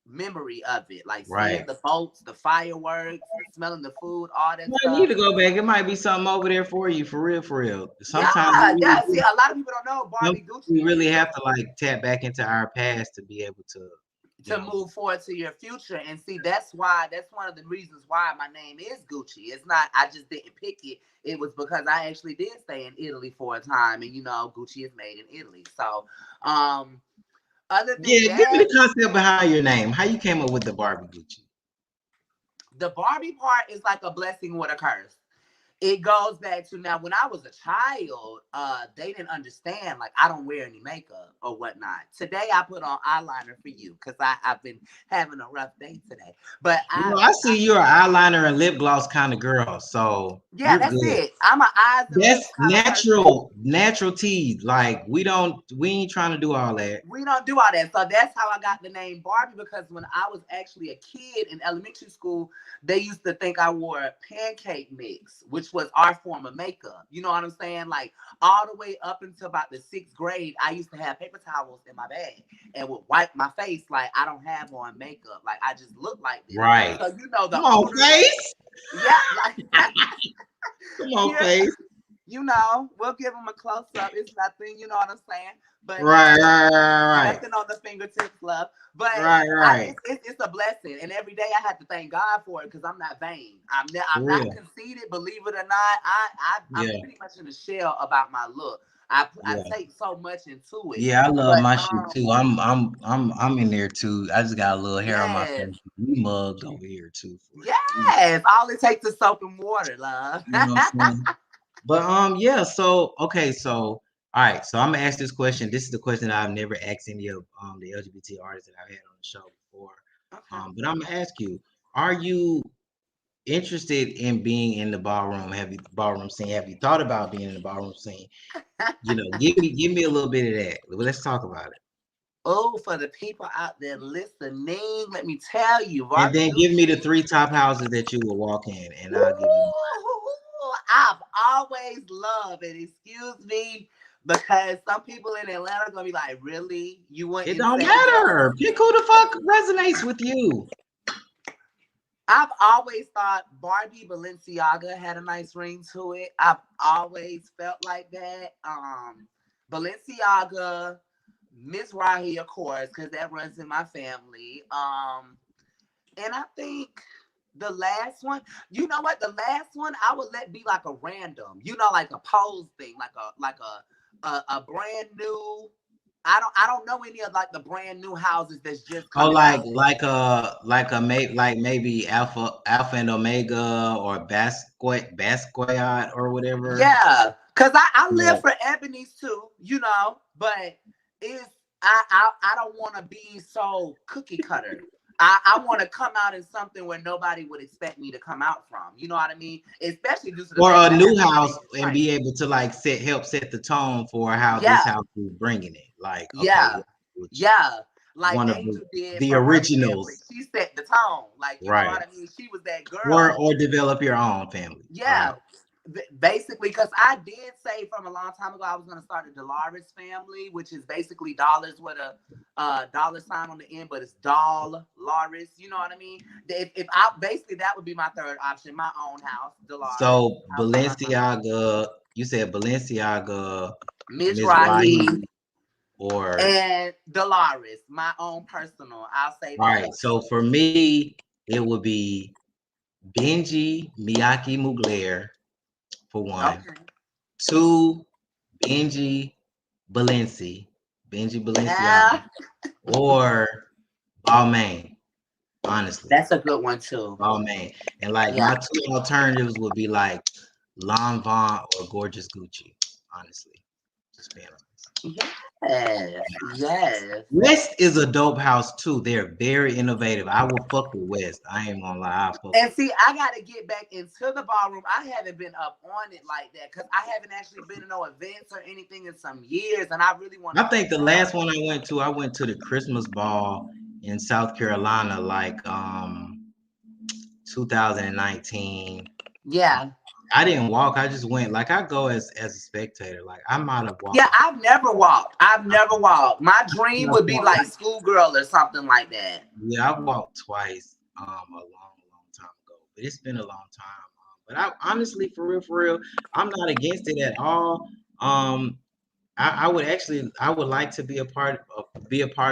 Speaker 2: memory of it, like seeing
Speaker 1: Right.
Speaker 2: the boats, the fireworks, smelling the food, all that
Speaker 1: You might need
Speaker 2: stuff.
Speaker 1: to go back. It might be something over there for you, for real, for real.
Speaker 2: Yeah,
Speaker 1: Sometimes we really
Speaker 2: yeah. See,
Speaker 1: do.
Speaker 2: a lot of people don't know Barbie
Speaker 1: We
Speaker 2: Gucci
Speaker 1: really
Speaker 2: is
Speaker 1: have to like tap back into our past to be able to, you
Speaker 2: to
Speaker 1: know.
Speaker 2: move forward to your future. And see, that's one of the reasons why my name is Gucci. It's not I just didn't pick it. It was because I actually did stay in Italy for a time, and Gucci is made in Italy. So, um, other than
Speaker 1: Yeah, give me
Speaker 2: that,
Speaker 1: the concept behind your name. How you came up with the Barbie Gucci?
Speaker 2: the Barbie part is like a blessing with a curse. It goes back to now when I was a child, they didn't understand, like, I don't wear any makeup or whatnot. Today I put on eyeliner for you because I've been having a rough day today. But
Speaker 1: I see you're an eyeliner and lip gloss kind of girl, so
Speaker 2: yeah,
Speaker 1: you're
Speaker 2: that's
Speaker 1: good.
Speaker 2: it. I'm an eyes and lips
Speaker 1: That's
Speaker 2: kind of person.
Speaker 1: natural teeth. Like we ain't trying to do all that.
Speaker 2: We don't do all that. So that's how I got the name Barbie, because when I was actually a kid in elementary school, they used to think I wore pancake mix, which was our form of makeup. You know what I'm saying? Like all the way up until about the 6th grade, I used to have paper towels in my bag and would wipe my face like I don't have on makeup. Like I just look like this.
Speaker 1: Right.
Speaker 2: So
Speaker 1: Come
Speaker 2: the
Speaker 1: on,
Speaker 2: older they,
Speaker 1: face.
Speaker 2: yeah, like
Speaker 1: Come on,
Speaker 2: here,
Speaker 1: face.
Speaker 2: we'll give them a close up. It's nothing, you know what I'm saying? But
Speaker 1: Right, right,
Speaker 2: nothing on the fingertips, love. But
Speaker 1: right, right.
Speaker 2: it's a blessing, and every day I have to thank God for it because I'm not vain.
Speaker 1: For
Speaker 2: I'm not
Speaker 1: real.
Speaker 2: conceited. Believe it or not, I'm
Speaker 1: Yeah,
Speaker 2: pretty much in a shell about my look. I
Speaker 1: yeah.
Speaker 2: take so much into it,
Speaker 1: Yeah, I love
Speaker 2: but
Speaker 1: my shit too. I'm in there too. I just got a little hair on my
Speaker 2: yes,
Speaker 1: face. We mugged over here too for real.
Speaker 2: yes. All it takes is soap and water, love.
Speaker 1: You know what I'm saying? But yeah, so okay, so all right, so I'm gonna ask this question. This is the question I've never asked any of the LGBT artists that I've had on the show before.
Speaker 2: Okay.
Speaker 1: But I'm gonna ask you, are you interested in being in the ballroom? Have you ballroom scene? Have you thought about being in the ballroom scene? Give me a little bit of that. Let's talk about it.
Speaker 2: Oh, for the people out there listening, let me tell you,
Speaker 1: And
Speaker 2: Barbie
Speaker 1: then give me the
Speaker 2: Gucci.
Speaker 1: 3 top houses that you will walk in, and I'll give you.
Speaker 2: Ooh, I've always loved it. Excuse me, because some people in Atlanta are gonna be like, "Really? You
Speaker 1: It
Speaker 2: wouldn't
Speaker 1: don't
Speaker 2: say that?"
Speaker 1: matter. Pick who the fuck resonates with you.
Speaker 2: I've always thought Barbie Balenciaga had a nice ring to it. I've always felt like that. Balenciaga, Miss Rahi, of course, because that runs in my family. And I think the last one, you know what? The last one I would let be like a random, like a pose thing, like a brand new. I don't know any of like the brand new houses that's just
Speaker 1: Oh,
Speaker 2: coming out.
Speaker 1: like maybe Alpha and Omega or Basquiat or whatever.
Speaker 2: Yeah, cause I
Speaker 1: Yeah.
Speaker 2: live for ebonies too, but it's I don't want to be so cookie cutter. I want to come out in something where nobody would expect me to come out from. You know what I mean? Especially due to the
Speaker 1: Or
Speaker 2: fact
Speaker 1: a
Speaker 2: that I
Speaker 1: new
Speaker 2: have a big
Speaker 1: house and
Speaker 2: frame.
Speaker 1: be able to like help set the tone for how this
Speaker 2: Yeah,
Speaker 1: house is bringing it. Like, okay,
Speaker 2: yeah,
Speaker 1: which
Speaker 2: yeah. Like
Speaker 1: one of
Speaker 2: Angel did
Speaker 1: the
Speaker 2: for her family.
Speaker 1: originals,
Speaker 2: She set the tone. Like, you know
Speaker 1: right?
Speaker 2: what I mean? She was that girl.
Speaker 1: Or develop your own family. All
Speaker 2: Yeah,
Speaker 1: right.
Speaker 2: basically, because I did say from a long time ago I was going to start a Dolores family, which is basically dollars with a dollar sign on the end, but it's doll Loris. You know what I mean? If I basically that would be my third option, my own house, Dolores.
Speaker 1: So Balenciaga, you said Balenciaga,
Speaker 2: Miss
Speaker 1: Miss
Speaker 2: Rahi
Speaker 1: Rahi, or
Speaker 2: and Dolores, my own personal. I'll say
Speaker 1: all right.
Speaker 2: that.
Speaker 1: So for me, it would be Benji Miyake Mugler for one.
Speaker 2: Okay.
Speaker 1: Two, Benji Balenci, Benji
Speaker 2: Yeah,
Speaker 1: Balenciaga, or Balmain. Honestly,
Speaker 2: that's a good one too.
Speaker 1: Balmain. And like
Speaker 2: Yeah.
Speaker 1: my two alternatives would be like Lon Von or Gorgeous Gucci. Honestly, just being honest.
Speaker 2: Yes. Yes.
Speaker 1: West is a dope house too. They're very innovative. I will fuck with West. I ain't gonna lie. I fuck
Speaker 2: And
Speaker 1: with.
Speaker 2: see, I got to get back into the ballroom. I haven't been up on it like that because I haven't actually been to no events or anything in some years, and I really want
Speaker 1: I
Speaker 2: to
Speaker 1: think
Speaker 2: get
Speaker 1: the
Speaker 2: back.
Speaker 1: last one I went to the Christmas ball in South Carolina, like 2019.
Speaker 2: Yeah.
Speaker 1: I didn't walk. I just went. Like I go as a spectator. Like I might have walked
Speaker 2: Yeah,
Speaker 1: like
Speaker 2: I've never walked. I've never walked. My dream would be like schoolgirl or something like that.
Speaker 1: yeah, I've walked twice a long time ago. But it's been a long time. But I honestly, for real, I'm not against it at all. Um, I would actually I would like to be a part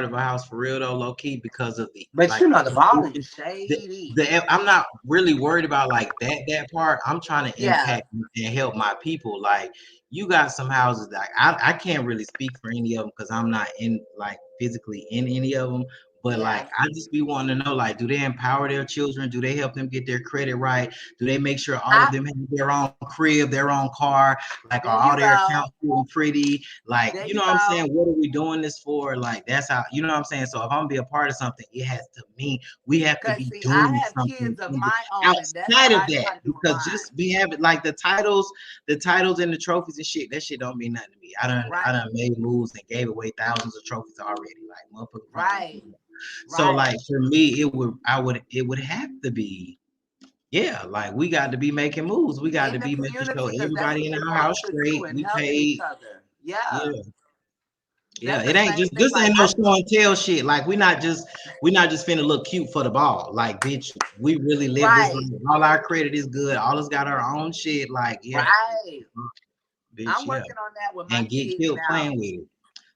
Speaker 1: of a house for real though, low key, because of the
Speaker 2: But
Speaker 1: like
Speaker 2: you know, the ballroom
Speaker 1: the,
Speaker 2: shady.
Speaker 1: I'm not really worried about like that part. I'm trying to
Speaker 2: Yeah.
Speaker 1: impact and help my people. Like you got some houses that I can't really speak for any of them because I'm not in like physically in any of them. But like
Speaker 2: Yeah.
Speaker 1: I just be wanting to know, like, do they empower their children? Do they help them get their credit right? Do they make sure all of
Speaker 2: I
Speaker 1: them have their own crib, their own car? Like, are
Speaker 2: There
Speaker 1: all
Speaker 2: you
Speaker 1: their
Speaker 2: go.
Speaker 1: accounts really pretty? Like,
Speaker 2: There
Speaker 1: you
Speaker 2: you
Speaker 1: know what I'm
Speaker 2: go.
Speaker 1: saying? What are we doing this for? Like, that's how, you know what I'm saying? So if I'm gonna be a part of something, it has to mean we have to
Speaker 2: Cause
Speaker 1: be
Speaker 2: see, I
Speaker 1: doing
Speaker 2: have
Speaker 1: something
Speaker 2: kids of my own, and that's
Speaker 1: outside
Speaker 2: what
Speaker 1: of
Speaker 2: I
Speaker 1: that
Speaker 2: try to do with
Speaker 1: because
Speaker 2: mine.
Speaker 1: just be having like the titles and the trophies and shit, that shit don't mean nothing to me. I
Speaker 2: Right.
Speaker 1: done made moves and gave away thousands of trophies already. Like motherfucker proud of
Speaker 2: Right.
Speaker 1: me. So
Speaker 2: Right.
Speaker 1: like for me, it would have to be, yeah, like we got to be making moves. We got to
Speaker 2: In the
Speaker 1: be making sure
Speaker 2: community, because that's
Speaker 1: everybody
Speaker 2: what
Speaker 1: in
Speaker 2: you're
Speaker 1: our house
Speaker 2: supposed to do,
Speaker 1: straight.
Speaker 2: and
Speaker 1: We
Speaker 2: helping each
Speaker 1: paid.
Speaker 2: other. Yeah.
Speaker 1: Yeah. Yeah,
Speaker 2: That's
Speaker 1: it
Speaker 2: the
Speaker 1: ain't
Speaker 2: same
Speaker 1: just
Speaker 2: thing.
Speaker 1: this
Speaker 2: Like
Speaker 1: ain't no show and tell shit. Like we not just finna look cute for the ball. Like bitch, we really live this
Speaker 2: right.
Speaker 1: life. All our credit is good. All us got our own shit. Like yeah,
Speaker 2: Right.
Speaker 1: bitch,
Speaker 2: I'm
Speaker 1: yeah,
Speaker 2: working on that with my
Speaker 1: and get
Speaker 2: kids
Speaker 1: killed
Speaker 2: now.
Speaker 1: playing with it.
Speaker 2: Cause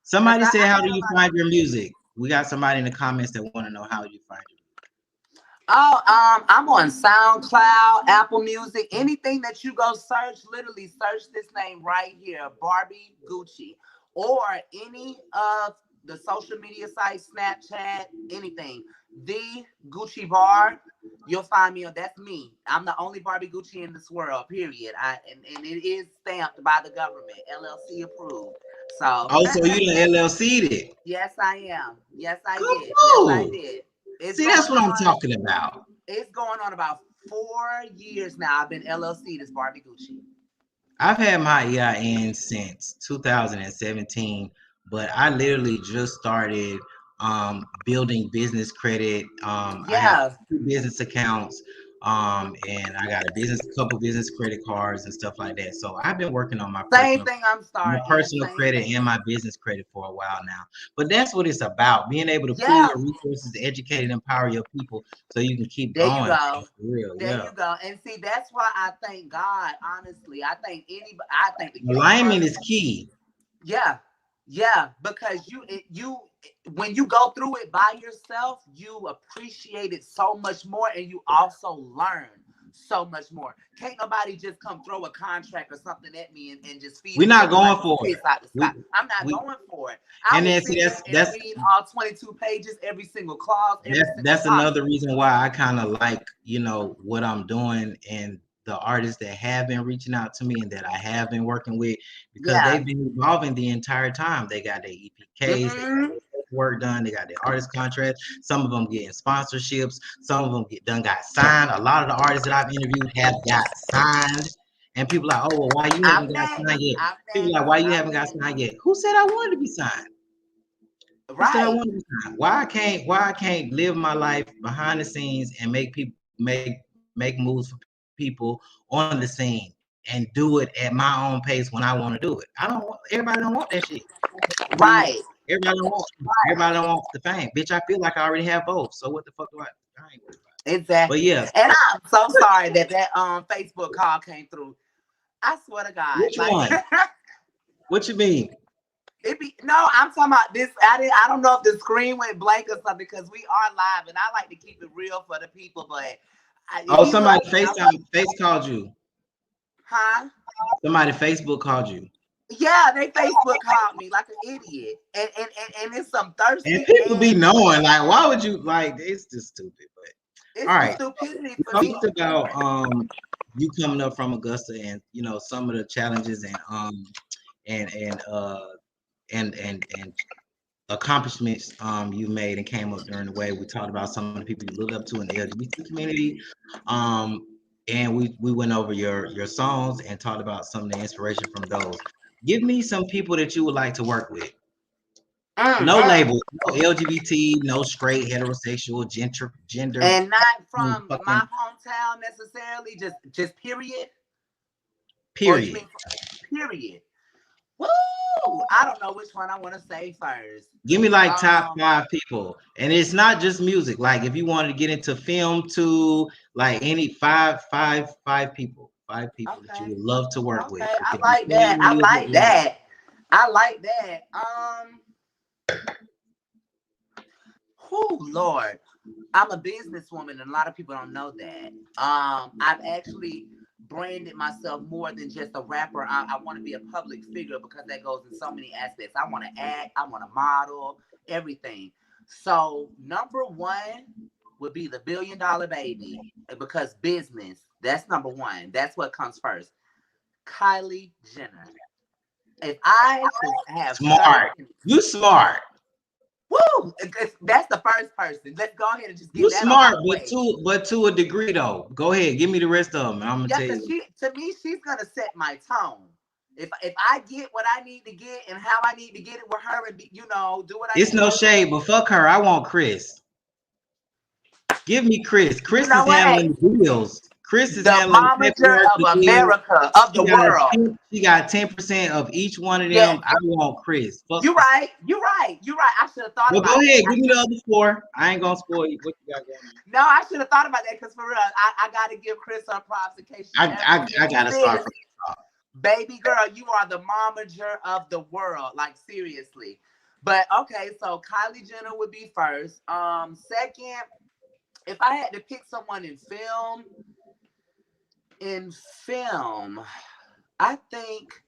Speaker 1: Somebody said,
Speaker 2: I
Speaker 1: "How do
Speaker 2: had a
Speaker 1: you
Speaker 2: lot of
Speaker 1: find your music?" We got somebody in the comments that want to know how you find your
Speaker 2: Oh, I'm on SoundCloud, Apple Music, anything that you go search, literally search this name right here, Barbie Gucci, or any of the social media sites, Snapchat, anything. The Gucci Bar, you'll find me on. That's me. I'm the only Barbie Gucci in this world. Period. And it is stamped by the government, LLC approved. So
Speaker 1: Oh, so you done LLC'd it.
Speaker 2: yes, I am. Yes, I
Speaker 1: Good
Speaker 2: did. Yes, I
Speaker 1: move.
Speaker 2: did. It's
Speaker 1: See, that's
Speaker 2: going
Speaker 1: what I'm
Speaker 2: on.
Speaker 1: talking about.
Speaker 2: It's going on about 4 years now. I've been LLC this Barbie Gucci.
Speaker 1: I've had my EIN since 2017, but I literally just started building business credit. I have
Speaker 2: Yeah.
Speaker 1: two business accounts, and I got a couple business credit cards and stuff like that. So I've been working on
Speaker 2: Same thing I'm
Speaker 1: my
Speaker 2: starting.
Speaker 1: personal
Speaker 2: Same
Speaker 1: credit and
Speaker 2: thing.
Speaker 1: my business credit for a while now. But that's what it's about: being able to pool
Speaker 2: Yeah.
Speaker 1: your resources, educate and empower your people, so you can keep
Speaker 2: There you
Speaker 1: going.
Speaker 2: go.
Speaker 1: For real,
Speaker 2: There
Speaker 1: yeah.
Speaker 2: you go. And see, that's why I thank God, honestly. I thank anybody, I thank the
Speaker 1: Alignment
Speaker 2: universe.
Speaker 1: is key.
Speaker 2: Yeah. Yeah. Because when you go through it by yourself, you appreciate it so much more and you also learn so much more. Can't nobody just come throw a contract or something at me and just feed
Speaker 1: We're
Speaker 2: it to
Speaker 1: not
Speaker 2: me like
Speaker 1: going
Speaker 2: it's
Speaker 1: for it.
Speaker 2: piss out the
Speaker 1: We
Speaker 2: sky. I'm not
Speaker 1: we
Speaker 2: going for it. I
Speaker 1: and
Speaker 2: will
Speaker 1: then see
Speaker 2: sit there and read all 22 pages, every single clause, every single
Speaker 1: that's another
Speaker 2: policy.
Speaker 1: reason why I kind of like, what I'm doing and the artists that have been reaching out to me and that I have been working with because
Speaker 2: Yeah.
Speaker 1: they've been evolving the entire time. They got their EPKs, they got
Speaker 2: Hmm.
Speaker 1: their work done, they got their artist contracts. Some of them getting sponsorships, some of them got signed. A lot of the artists that I've interviewed have got signed. And people are like, oh, well, why you
Speaker 2: I'm
Speaker 1: haven't got
Speaker 2: next.
Speaker 1: signed yet?
Speaker 2: I'm
Speaker 1: People are
Speaker 2: next.
Speaker 1: like, why you
Speaker 2: I'm
Speaker 1: haven't got
Speaker 2: next.
Speaker 1: signed yet? Who said I wanted to be signed? Who said I
Speaker 2: Right.
Speaker 1: want to be signed? Why I can't live my life behind the scenes and make people make moves for people on the scene and do it at my own pace when I want to do it. I don't want everybody don't want that shit.
Speaker 2: Right.
Speaker 1: Everybody don't want the fame. Bitch, I feel like I already have both. So what the fuck do I ain't worried about it. But
Speaker 2: Exactly.
Speaker 1: yeah.
Speaker 2: And I'm so sorry that Facebook call came through. I swear to God.
Speaker 1: Which one? What you mean?
Speaker 2: I'm talking about this. I don't know if the screen went blank or something because we are live and I like to keep it real for the people, but
Speaker 1: somebody face called you.
Speaker 2: Huh?
Speaker 1: Somebody Facebook called you.
Speaker 2: Yeah, they Facebook called me like an idiot. And it's some thirsty.
Speaker 1: And people be knowing, like, why would you like it's just stupid, but
Speaker 2: it's
Speaker 1: all right.
Speaker 2: Stupidity for
Speaker 1: we
Speaker 2: me.
Speaker 1: talked about you coming up from Augusta and some of the challenges and accomplishments you made and came up during the way. We talked about some of the people you look up to in the LGBT community. And we went over your songs and talked about some of the inspiration from those. Give me some people that you would like to work with. No label, no LGBT, no straight, heterosexual, gender.
Speaker 2: And not from my hometown necessarily, just period. Or you mean period? Woo! I don't know which one I want to say first.
Speaker 1: Give me like top 5 people. And it's not just music. Like if you wanted to get into film too, like any five people. 5 people that you would love to work with.
Speaker 2: I like that. I like that. I like that. Oh Lord. I'm a businesswoman and a lot of people don't know that. I've actually branded myself more than just a rapper. I want to be a public figure because that goes in so many aspects. I want to act, I want to model, everything. So number 1 would be the $1 billion baby because business, that's number 1. That's what comes first. Kylie Jenner. If I could have
Speaker 1: smart, you smart.
Speaker 2: Woo! That's the first person. Let's go ahead and just get that
Speaker 1: smart,
Speaker 2: on
Speaker 1: but to a degree though. Go ahead, give me the rest of them. I'm gonna tell you.
Speaker 2: To me, she's gonna set my tone. If I get what I need to get and how I need to get it with her, and do what I.
Speaker 1: It's no shade, but fuck her. I want Chris. Give me Chris. Chris is handling the deals. Chris is handling
Speaker 2: the momager of America, of the world.
Speaker 1: She got 10% of each one of them. Yes. I want Chris.
Speaker 2: You're right. I should have thought about it.
Speaker 1: Go ahead. Give me the other 4. I ain't going to spoil you. What you got going on?
Speaker 2: No, I should have thought about that because for real, I got to give Chris her props in case
Speaker 1: I got to start from the top.
Speaker 2: Baby girl, you are the momager of the world. Like, seriously. But, okay, so Kylie Jenner would be first. Second, if I had to pick someone in film, I think,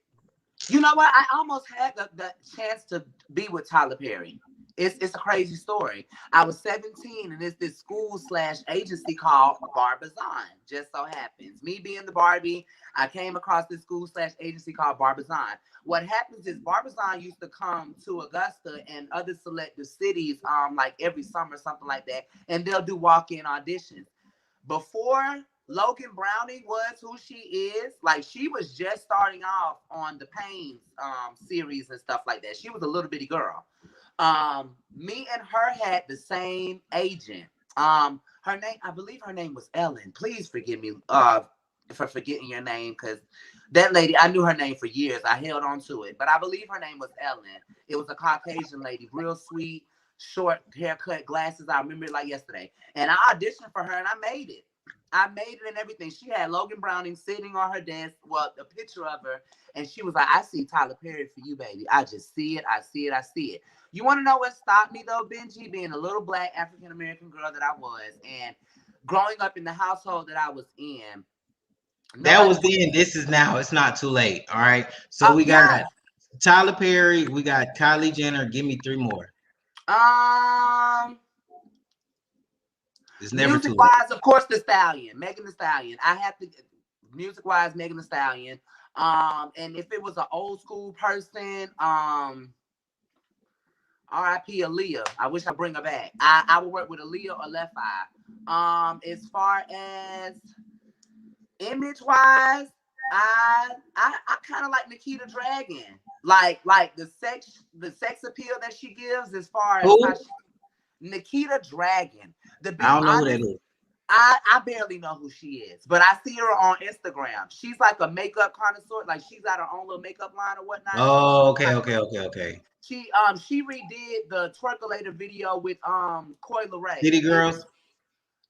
Speaker 2: you know what? I almost had the chance to be with Tyler Perry. It's a crazy story. I was 17 and it's this school/agency called Barbizon. Just so happens. Me being the Barbie, I came across this school/agency called Barbizon. What happens is Barbizon used to come to Augusta and other selective cities like every summer, something like that, and they'll do walk-in auditions. Before Logan Browning was who she is, like she was just starting off on the Pain series and stuff like that. She was a little bitty girl. Me and her had the same agent. Her name, I believe her name was Ellen. Please forgive me for forgetting your name, because that lady, I knew her name for years. I held on to it, but I believe her name was Ellen. It was a Caucasian lady, real sweet, short haircut, glasses. I remember it like yesterday. And I auditioned for her and I made it. And everything. She had Logan Browning sitting on her desk, well, a picture of her, and she was like, I see Tyler Perry for you, baby. I just see it. I see it. You want to know what stopped me, though, Benji? Being a little Black African-American girl that I was, and growing up in the household that I was in.
Speaker 1: That was then. This is now. It's not too late. All right. So we got Tyler Perry. We got Kylie Jenner. Give me 3 more. It's never
Speaker 2: music wise, of course, the Stallion, Megan Thee Stallion. I have to, music wise, Megan Thee Stallion. And if it was an old school person, R.I.P. Aaliyah. I wish I'd bring her back. I would work with Aaliyah or Left Eye. As far as image wise, I kind of like Nikita Dragon. Like the sex appeal that she gives as far as how Nikita Dragon.
Speaker 1: I don't know who that is.
Speaker 2: I barely know who she is, but I see her on Instagram. She's like a makeup connoisseur. Like she's got her own little makeup line or whatnot. She
Speaker 1: Oh,
Speaker 2: looks
Speaker 1: okay,
Speaker 2: like
Speaker 1: okay, okay, okay.
Speaker 2: she redid the Twerkulator video with Coi Leray.
Speaker 1: City
Speaker 2: It
Speaker 1: Girls.
Speaker 2: was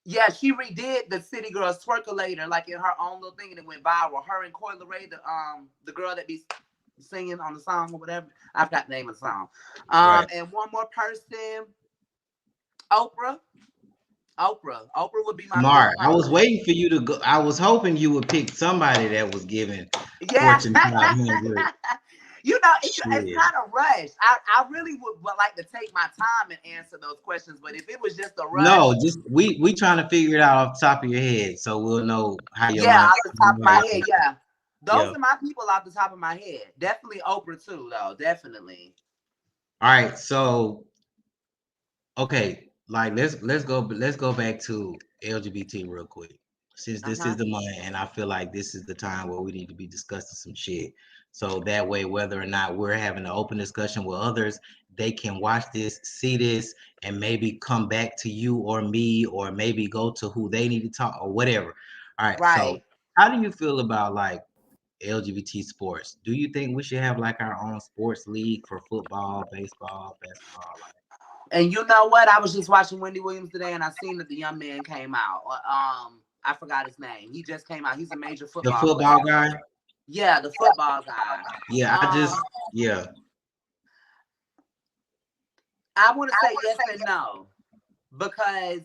Speaker 2: Yeah, she redid the City Girls Twerkulator like in her own little thing and it went viral. Her and Coi Leray, the girl that be singing on the song or whatever. I forgot the name of the song.
Speaker 1: Right.
Speaker 2: And one more person, Oprah. Oprah would be my fifth
Speaker 1: Smart. I was
Speaker 2: person.
Speaker 1: waiting for you to go. I was hoping you would pick somebody that was given
Speaker 2: Yeah.
Speaker 1: Fortune 500.
Speaker 2: It's
Speaker 1: Shit.
Speaker 2: not a rush. I really would like to take my time and answer those questions, but if it was just a
Speaker 1: No,
Speaker 2: rush,
Speaker 1: just we trying to figure it out off the top of your head, so we'll know how your
Speaker 2: yeah,
Speaker 1: mind.
Speaker 2: off the top of my head, yeah. Those
Speaker 1: Yeah.
Speaker 2: are my people off the top of my head. Definitely Oprah too, though. Definitely.
Speaker 1: All right. So okay, like let's go back to LGBT real quick. Since this is
Speaker 2: Uh-huh.
Speaker 1: the month, and I feel like this is the time where we need to be discussing some shit. So that way, whether or not we're having an open discussion with others, they can watch this, see this, and maybe come back to you or me, or maybe go to who they need to talk or whatever. All right. So
Speaker 2: Right.
Speaker 1: how do you feel about like LGBT sports? Do you think we should have like our own sports league for football, baseball, basketball? Like
Speaker 2: And you know what? I was just watching Wendy Williams today, and I seen that the young man came out. I forgot his name. He just came out. He's a major
Speaker 1: the
Speaker 2: football
Speaker 1: football
Speaker 2: player.
Speaker 1: guy?
Speaker 2: Yeah, the football guy.
Speaker 1: Yeah, I just
Speaker 2: Um,
Speaker 1: yeah.
Speaker 2: I want to say yes and no because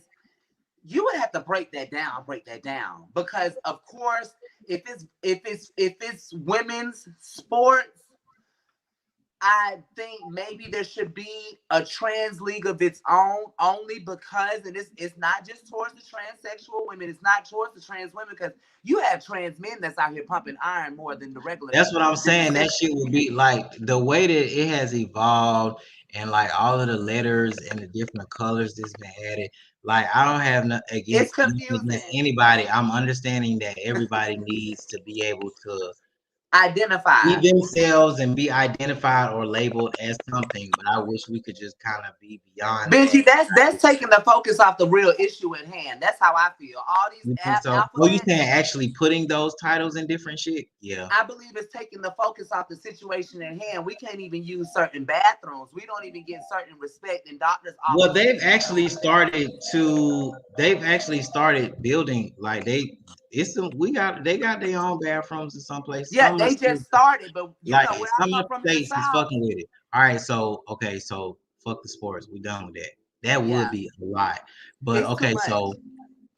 Speaker 2: you would have to break that down because of course if it's women's sports, I think maybe there should be a trans league of its own, only because, and it's not just towards the transsexual women, it's not towards the trans women, because you have trans men that's out here pumping iron more than the regular,
Speaker 1: That's what I'm
Speaker 2: than the
Speaker 1: saying. That
Speaker 2: cis
Speaker 1: shit would
Speaker 2: men.
Speaker 1: be like the way that it has evolved and like all of the letters and the different colors that's been added. Like I don't have
Speaker 2: It's
Speaker 1: nothing against
Speaker 2: confusing.
Speaker 1: anybody. I'm understanding that everybody needs to be able to be
Speaker 2: Identify.
Speaker 1: themselves and be identified or labeled as something. But I wish we could just kind of be beyond that.
Speaker 2: Benji, that's taking the focus off the real issue at hand. That's how I feel. All these
Speaker 1: You think so? Oh, you
Speaker 2: alphabets,
Speaker 1: saying actually putting those titles in different shit? Yeah.
Speaker 2: I believe it's taking the focus off the situation at hand. We can't even use certain bathrooms. We don't even get certain respect in doctors'
Speaker 1: Well,
Speaker 2: offices and stuff.
Speaker 1: they've actually started building like it's some we got they got their own bathrooms in some places.
Speaker 2: Yeah,
Speaker 1: Some of the
Speaker 2: they just
Speaker 1: states,
Speaker 2: started, but you
Speaker 1: like
Speaker 2: know where I
Speaker 1: some of
Speaker 2: come from
Speaker 1: the
Speaker 2: in the
Speaker 1: states is
Speaker 2: South?
Speaker 1: fucking with it. All right, so okay, so fuck the sports. We done with that. That would
Speaker 2: Yeah,
Speaker 1: be a lot. But
Speaker 2: it's too
Speaker 1: okay,
Speaker 2: much.
Speaker 1: so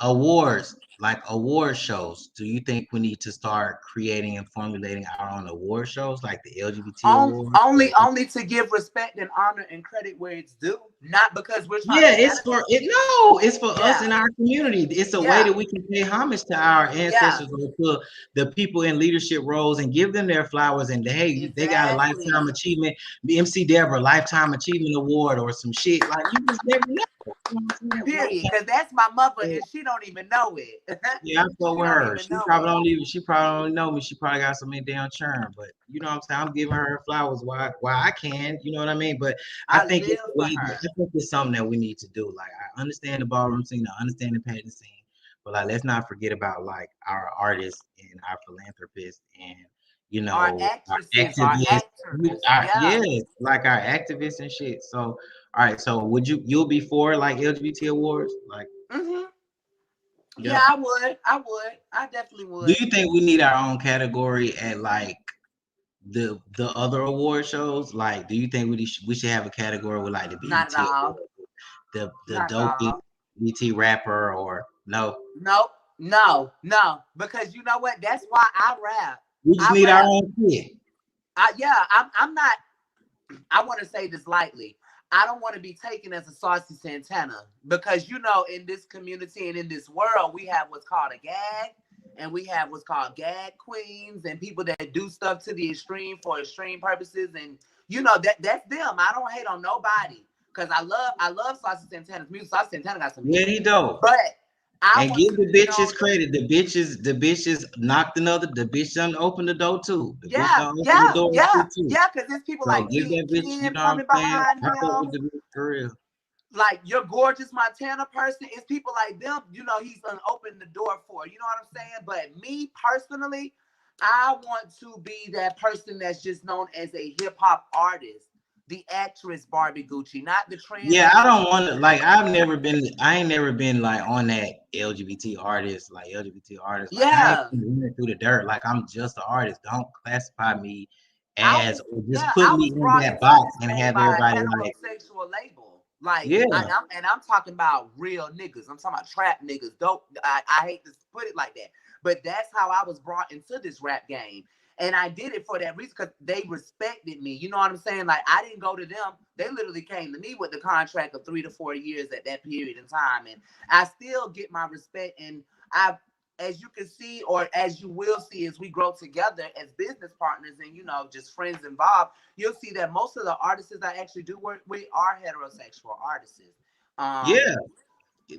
Speaker 1: awards, like award shows. Do you think we need to start creating and formulating our own award shows like the LGBT awards?
Speaker 2: Only to give respect and honor and credit where it's due, not because we're trying
Speaker 1: Yeah,
Speaker 2: to
Speaker 1: it's
Speaker 2: benefit.
Speaker 1: for it. No, it's for us
Speaker 2: Yeah,
Speaker 1: in our community. It's a way that
Speaker 2: yeah,
Speaker 1: we can pay homage to our
Speaker 2: yeah,
Speaker 1: ancestors or to the people in leadership roles and give them their flowers. And hey, they got a lifetime
Speaker 2: exactly.
Speaker 1: achievement, the MC Deborah Lifetime Achievement Award or some shit. Like you just never know. You know what I'm saying? No,
Speaker 2: Period. Because that's my mother, and she don't even know it.
Speaker 1: yeah, I fuck
Speaker 2: She
Speaker 1: with
Speaker 2: don't
Speaker 1: her.
Speaker 2: even know it.
Speaker 1: She probably don't know me. She probably got so many damn churn. But you know what I'm saying? I'm giving her flowers while I can, you know what I mean? But I
Speaker 2: I
Speaker 1: think it's
Speaker 2: live
Speaker 1: a
Speaker 2: for
Speaker 1: way,
Speaker 2: her.
Speaker 1: I think it's something that we need to do. Like I understand the ballroom scene, I understand the pageant scene, but like let's not forget about like our artists and our philanthropists and you
Speaker 2: Our
Speaker 1: know our
Speaker 2: actresses, our
Speaker 1: activists,
Speaker 2: actors.
Speaker 1: our
Speaker 2: Yeah.
Speaker 1: yes, like our activists and shit. So all right, so you'll be for like LGBT awards? Like
Speaker 2: Hmm.
Speaker 1: yeah.
Speaker 2: Yeah, I would. I would. I definitely
Speaker 1: Do
Speaker 2: would.
Speaker 1: you think we need our own category at like the other award shows? Like, do you think we should have a category with like the
Speaker 2: Not at
Speaker 1: BET
Speaker 2: all.
Speaker 1: Award, the
Speaker 2: Not at
Speaker 1: dopest
Speaker 2: all.
Speaker 1: BT rapper or no?
Speaker 2: Nope. No. No. Because you know what? That's why I rap.
Speaker 1: We just
Speaker 2: I
Speaker 1: need our
Speaker 2: rap.
Speaker 1: own kid.
Speaker 2: Yeah. I'm not. I want to say this lightly. I don't want to be taken as a saucy Santana because you know, in this community and in this world, we have what's called a gag, and we have what's called gag queens and people that do stuff to the extreme for extreme purposes, and you know that's them. I don't hate on nobody because I love Saucy Santana's music. Saucy Santana got some
Speaker 1: Yeah,
Speaker 2: heat,
Speaker 1: he dope.
Speaker 2: but I
Speaker 1: And
Speaker 2: want
Speaker 1: give
Speaker 2: to
Speaker 1: the
Speaker 2: be
Speaker 1: bitches
Speaker 2: known as
Speaker 1: credit. The bitches knocked another. The bitch done opened the door too. The bitch
Speaker 2: yeah,
Speaker 1: done opened the
Speaker 2: yeah,
Speaker 1: door
Speaker 2: yeah,
Speaker 1: too.
Speaker 2: yeah, because there's people
Speaker 1: So
Speaker 2: like
Speaker 1: give
Speaker 2: King
Speaker 1: that bitch. You
Speaker 2: Ken
Speaker 1: know what I'm
Speaker 2: coming
Speaker 1: saying?
Speaker 2: behind
Speaker 1: I fuck with
Speaker 2: him.
Speaker 1: the bitch for real.
Speaker 2: like your gorgeous Montana person, it's people like them, he's gonna open the door for. You know what I'm saying? But me personally, I want to be that person that's just known as a hip hop artist, the actress Barbie Gucci, not the
Speaker 1: Yeah, I
Speaker 2: transgender.
Speaker 1: don't want to like. I ain't never been like on that LGBT artist, like LGBT artist. Like I ain't
Speaker 2: Yeah,
Speaker 1: been through the dirt. Like I'm just an artist. Don't classify me
Speaker 2: I
Speaker 1: as,
Speaker 2: was
Speaker 1: or just
Speaker 2: yeah,
Speaker 1: put
Speaker 2: I
Speaker 1: me
Speaker 2: was
Speaker 1: in
Speaker 2: brought
Speaker 1: that
Speaker 2: into
Speaker 1: box
Speaker 2: this
Speaker 1: and
Speaker 2: game
Speaker 1: have
Speaker 2: by a
Speaker 1: everybody like,
Speaker 2: heterosexual label. Like
Speaker 1: yeah,
Speaker 2: I'm talking about real niggas. I'm talking about trap niggas. Dope. I hate to put it like that, but that's how I was brought into this rap game. And I did it for that reason because they respected me. You know what I'm saying? Like I didn't go to them. They literally came to me with the contract of 3 to 4 years at that period in time. And I still get my respect. And I as you can see, or as you will see, as we grow together as business partners and just friends involved, you'll see that most of the artists I actually do work with are heterosexual artists. Um,
Speaker 1: yeah.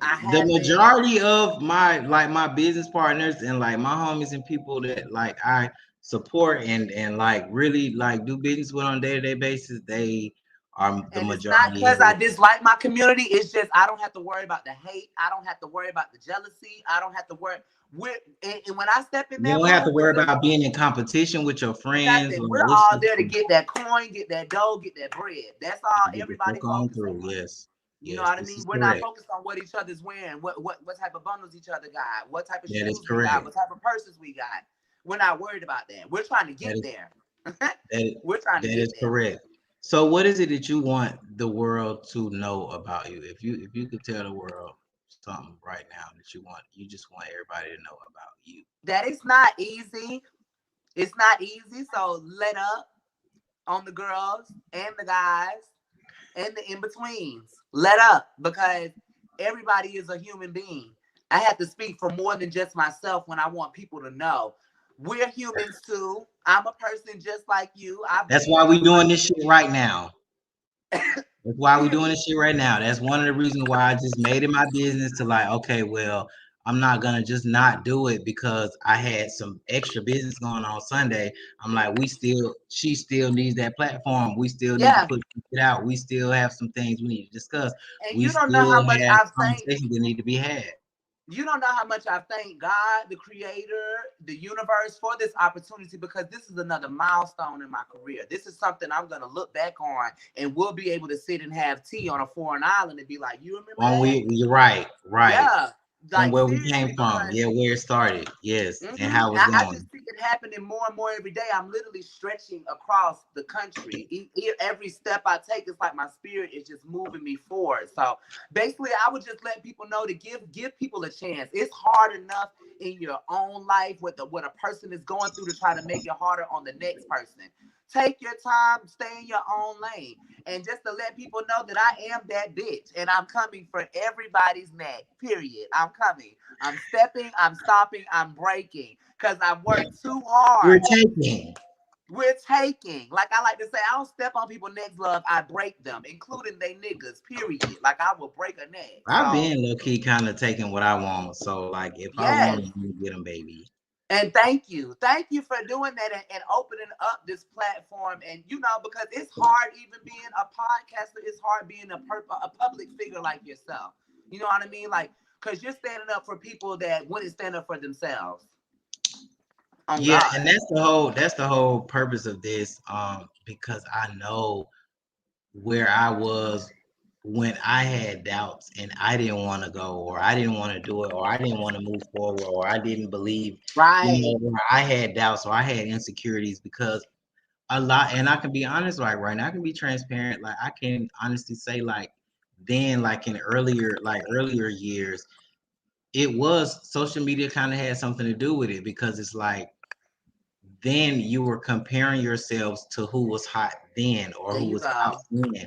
Speaker 2: I
Speaker 1: The
Speaker 2: haven't.
Speaker 1: majority of my business partners and like my homies and people that like I support and like really like do business with on a day-to-day basis, they are the
Speaker 2: And it's not
Speaker 1: majority.
Speaker 2: because I dislike my community. It's just I don't have to worry about the hate. I don't have to worry about the jealousy. I don't have to worry. And when I step in
Speaker 1: You
Speaker 2: that
Speaker 1: don't have
Speaker 2: room,
Speaker 1: to worry about being in competition with your friends
Speaker 2: nothing.
Speaker 1: or
Speaker 2: We're
Speaker 1: what's
Speaker 2: all
Speaker 1: just
Speaker 2: there to get that coin, get that dough, get that bread. That's all
Speaker 1: get the
Speaker 2: everybody
Speaker 1: fuck on
Speaker 2: focused
Speaker 1: through.
Speaker 2: on.
Speaker 1: Yes,
Speaker 2: You know
Speaker 1: yes,
Speaker 2: what I
Speaker 1: this
Speaker 2: mean?
Speaker 1: is
Speaker 2: We're not
Speaker 1: correct.
Speaker 2: focused on what each other's wearing, what type of bundles each other got, what type of
Speaker 1: That is
Speaker 2: shoes we got,
Speaker 1: correct.
Speaker 2: what type of purses we got. We're not worried about that. We're trying to
Speaker 1: That
Speaker 2: get
Speaker 1: is
Speaker 2: there.
Speaker 1: that
Speaker 2: We're trying to
Speaker 1: that
Speaker 2: get
Speaker 1: is
Speaker 2: there.
Speaker 1: correct. So what is it that you want the world to know about you? If you could tell the world something right now that you just want everybody to know about you.
Speaker 2: That it's not easy. It's not easy. So let up on the girls and the guys and the in betweens. Let up because everybody is a human being. I have to speak for more than just myself when I want people to know we're humans too. I'm a person just like you. I
Speaker 1: That's
Speaker 2: bleed
Speaker 1: why we
Speaker 2: just
Speaker 1: doing
Speaker 2: like
Speaker 1: this shit right now. That's
Speaker 2: you.
Speaker 1: why we doing
Speaker 2: Period.
Speaker 1: this shit right now. That's one of the reasons why I just made it my business to like, okay, well, I'm not gonna just not do it because I had some extra business going on Sunday. I'm like, she still needs that platform. We still need to
Speaker 2: Yeah.
Speaker 1: put it out. We still have some things we need to discuss.
Speaker 2: And
Speaker 1: We
Speaker 2: you don't know how
Speaker 1: still
Speaker 2: much
Speaker 1: have
Speaker 2: I've thanked
Speaker 1: conversations that need to be had.
Speaker 2: you don't know how much I thank God, the creator, the universe for this opportunity because this is another milestone in my career. This is something I'm going to look back on and we'll be able to sit and have tea on a foreign island and be like, you remember
Speaker 1: On
Speaker 2: that?
Speaker 1: you're right, right.
Speaker 2: Yeah.
Speaker 1: On
Speaker 2: Like
Speaker 1: where we
Speaker 2: seriously,
Speaker 1: came from.
Speaker 2: because
Speaker 1: Yeah, where it started. Yes, and how it's
Speaker 2: I
Speaker 1: going.
Speaker 2: just see it happening more and more every day. I'm literally stretching across the country. Every step I take, it's like my spirit is just moving me forward. So basically, I would just let people know to give people a chance. It's hard enough in your own life what a person is going through to try to make it harder on the next person. Take your time, stay in your own lane. And just to let people know that I am that bitch and I'm coming for everybody's neck. Period. I'm coming. I'm stepping, I'm stopping, I'm breaking because I've worked too
Speaker 1: We're
Speaker 2: hard.
Speaker 1: taking.
Speaker 2: We're taking. Like I like to say, I don't step on people's necks, love. I break them, including they niggas, period. Like I will break a neck.
Speaker 1: I've
Speaker 2: So,
Speaker 1: been low key kind of taking what I want. So like, if I want
Speaker 2: yes.
Speaker 1: them, I'm gonna get them, baby.
Speaker 2: And thank you. Thank you for doing that and opening up this platform. And, because it's hard even being a podcaster, it's hard being a public figure like yourself. You know what I mean? Like, because you're standing up for people that wouldn't stand up for themselves. On
Speaker 1: Yeah,
Speaker 2: God.
Speaker 1: and that's the whole purpose of this. Because I know where I was when I had doubts and I didn't want to go, or I didn't want to do it, or I didn't want to move forward, or I didn't believe,
Speaker 2: Right.
Speaker 1: where I had doubts or I had insecurities because a lot, and I can be honest, like right now, I can be transparent. Like I can honestly say, like then, like in earlier years, it was social media kind of had something to do with it because it's like then you were comparing yourselves to who was hot then or
Speaker 2: There
Speaker 1: who
Speaker 2: you
Speaker 1: was out
Speaker 2: go.
Speaker 1: then.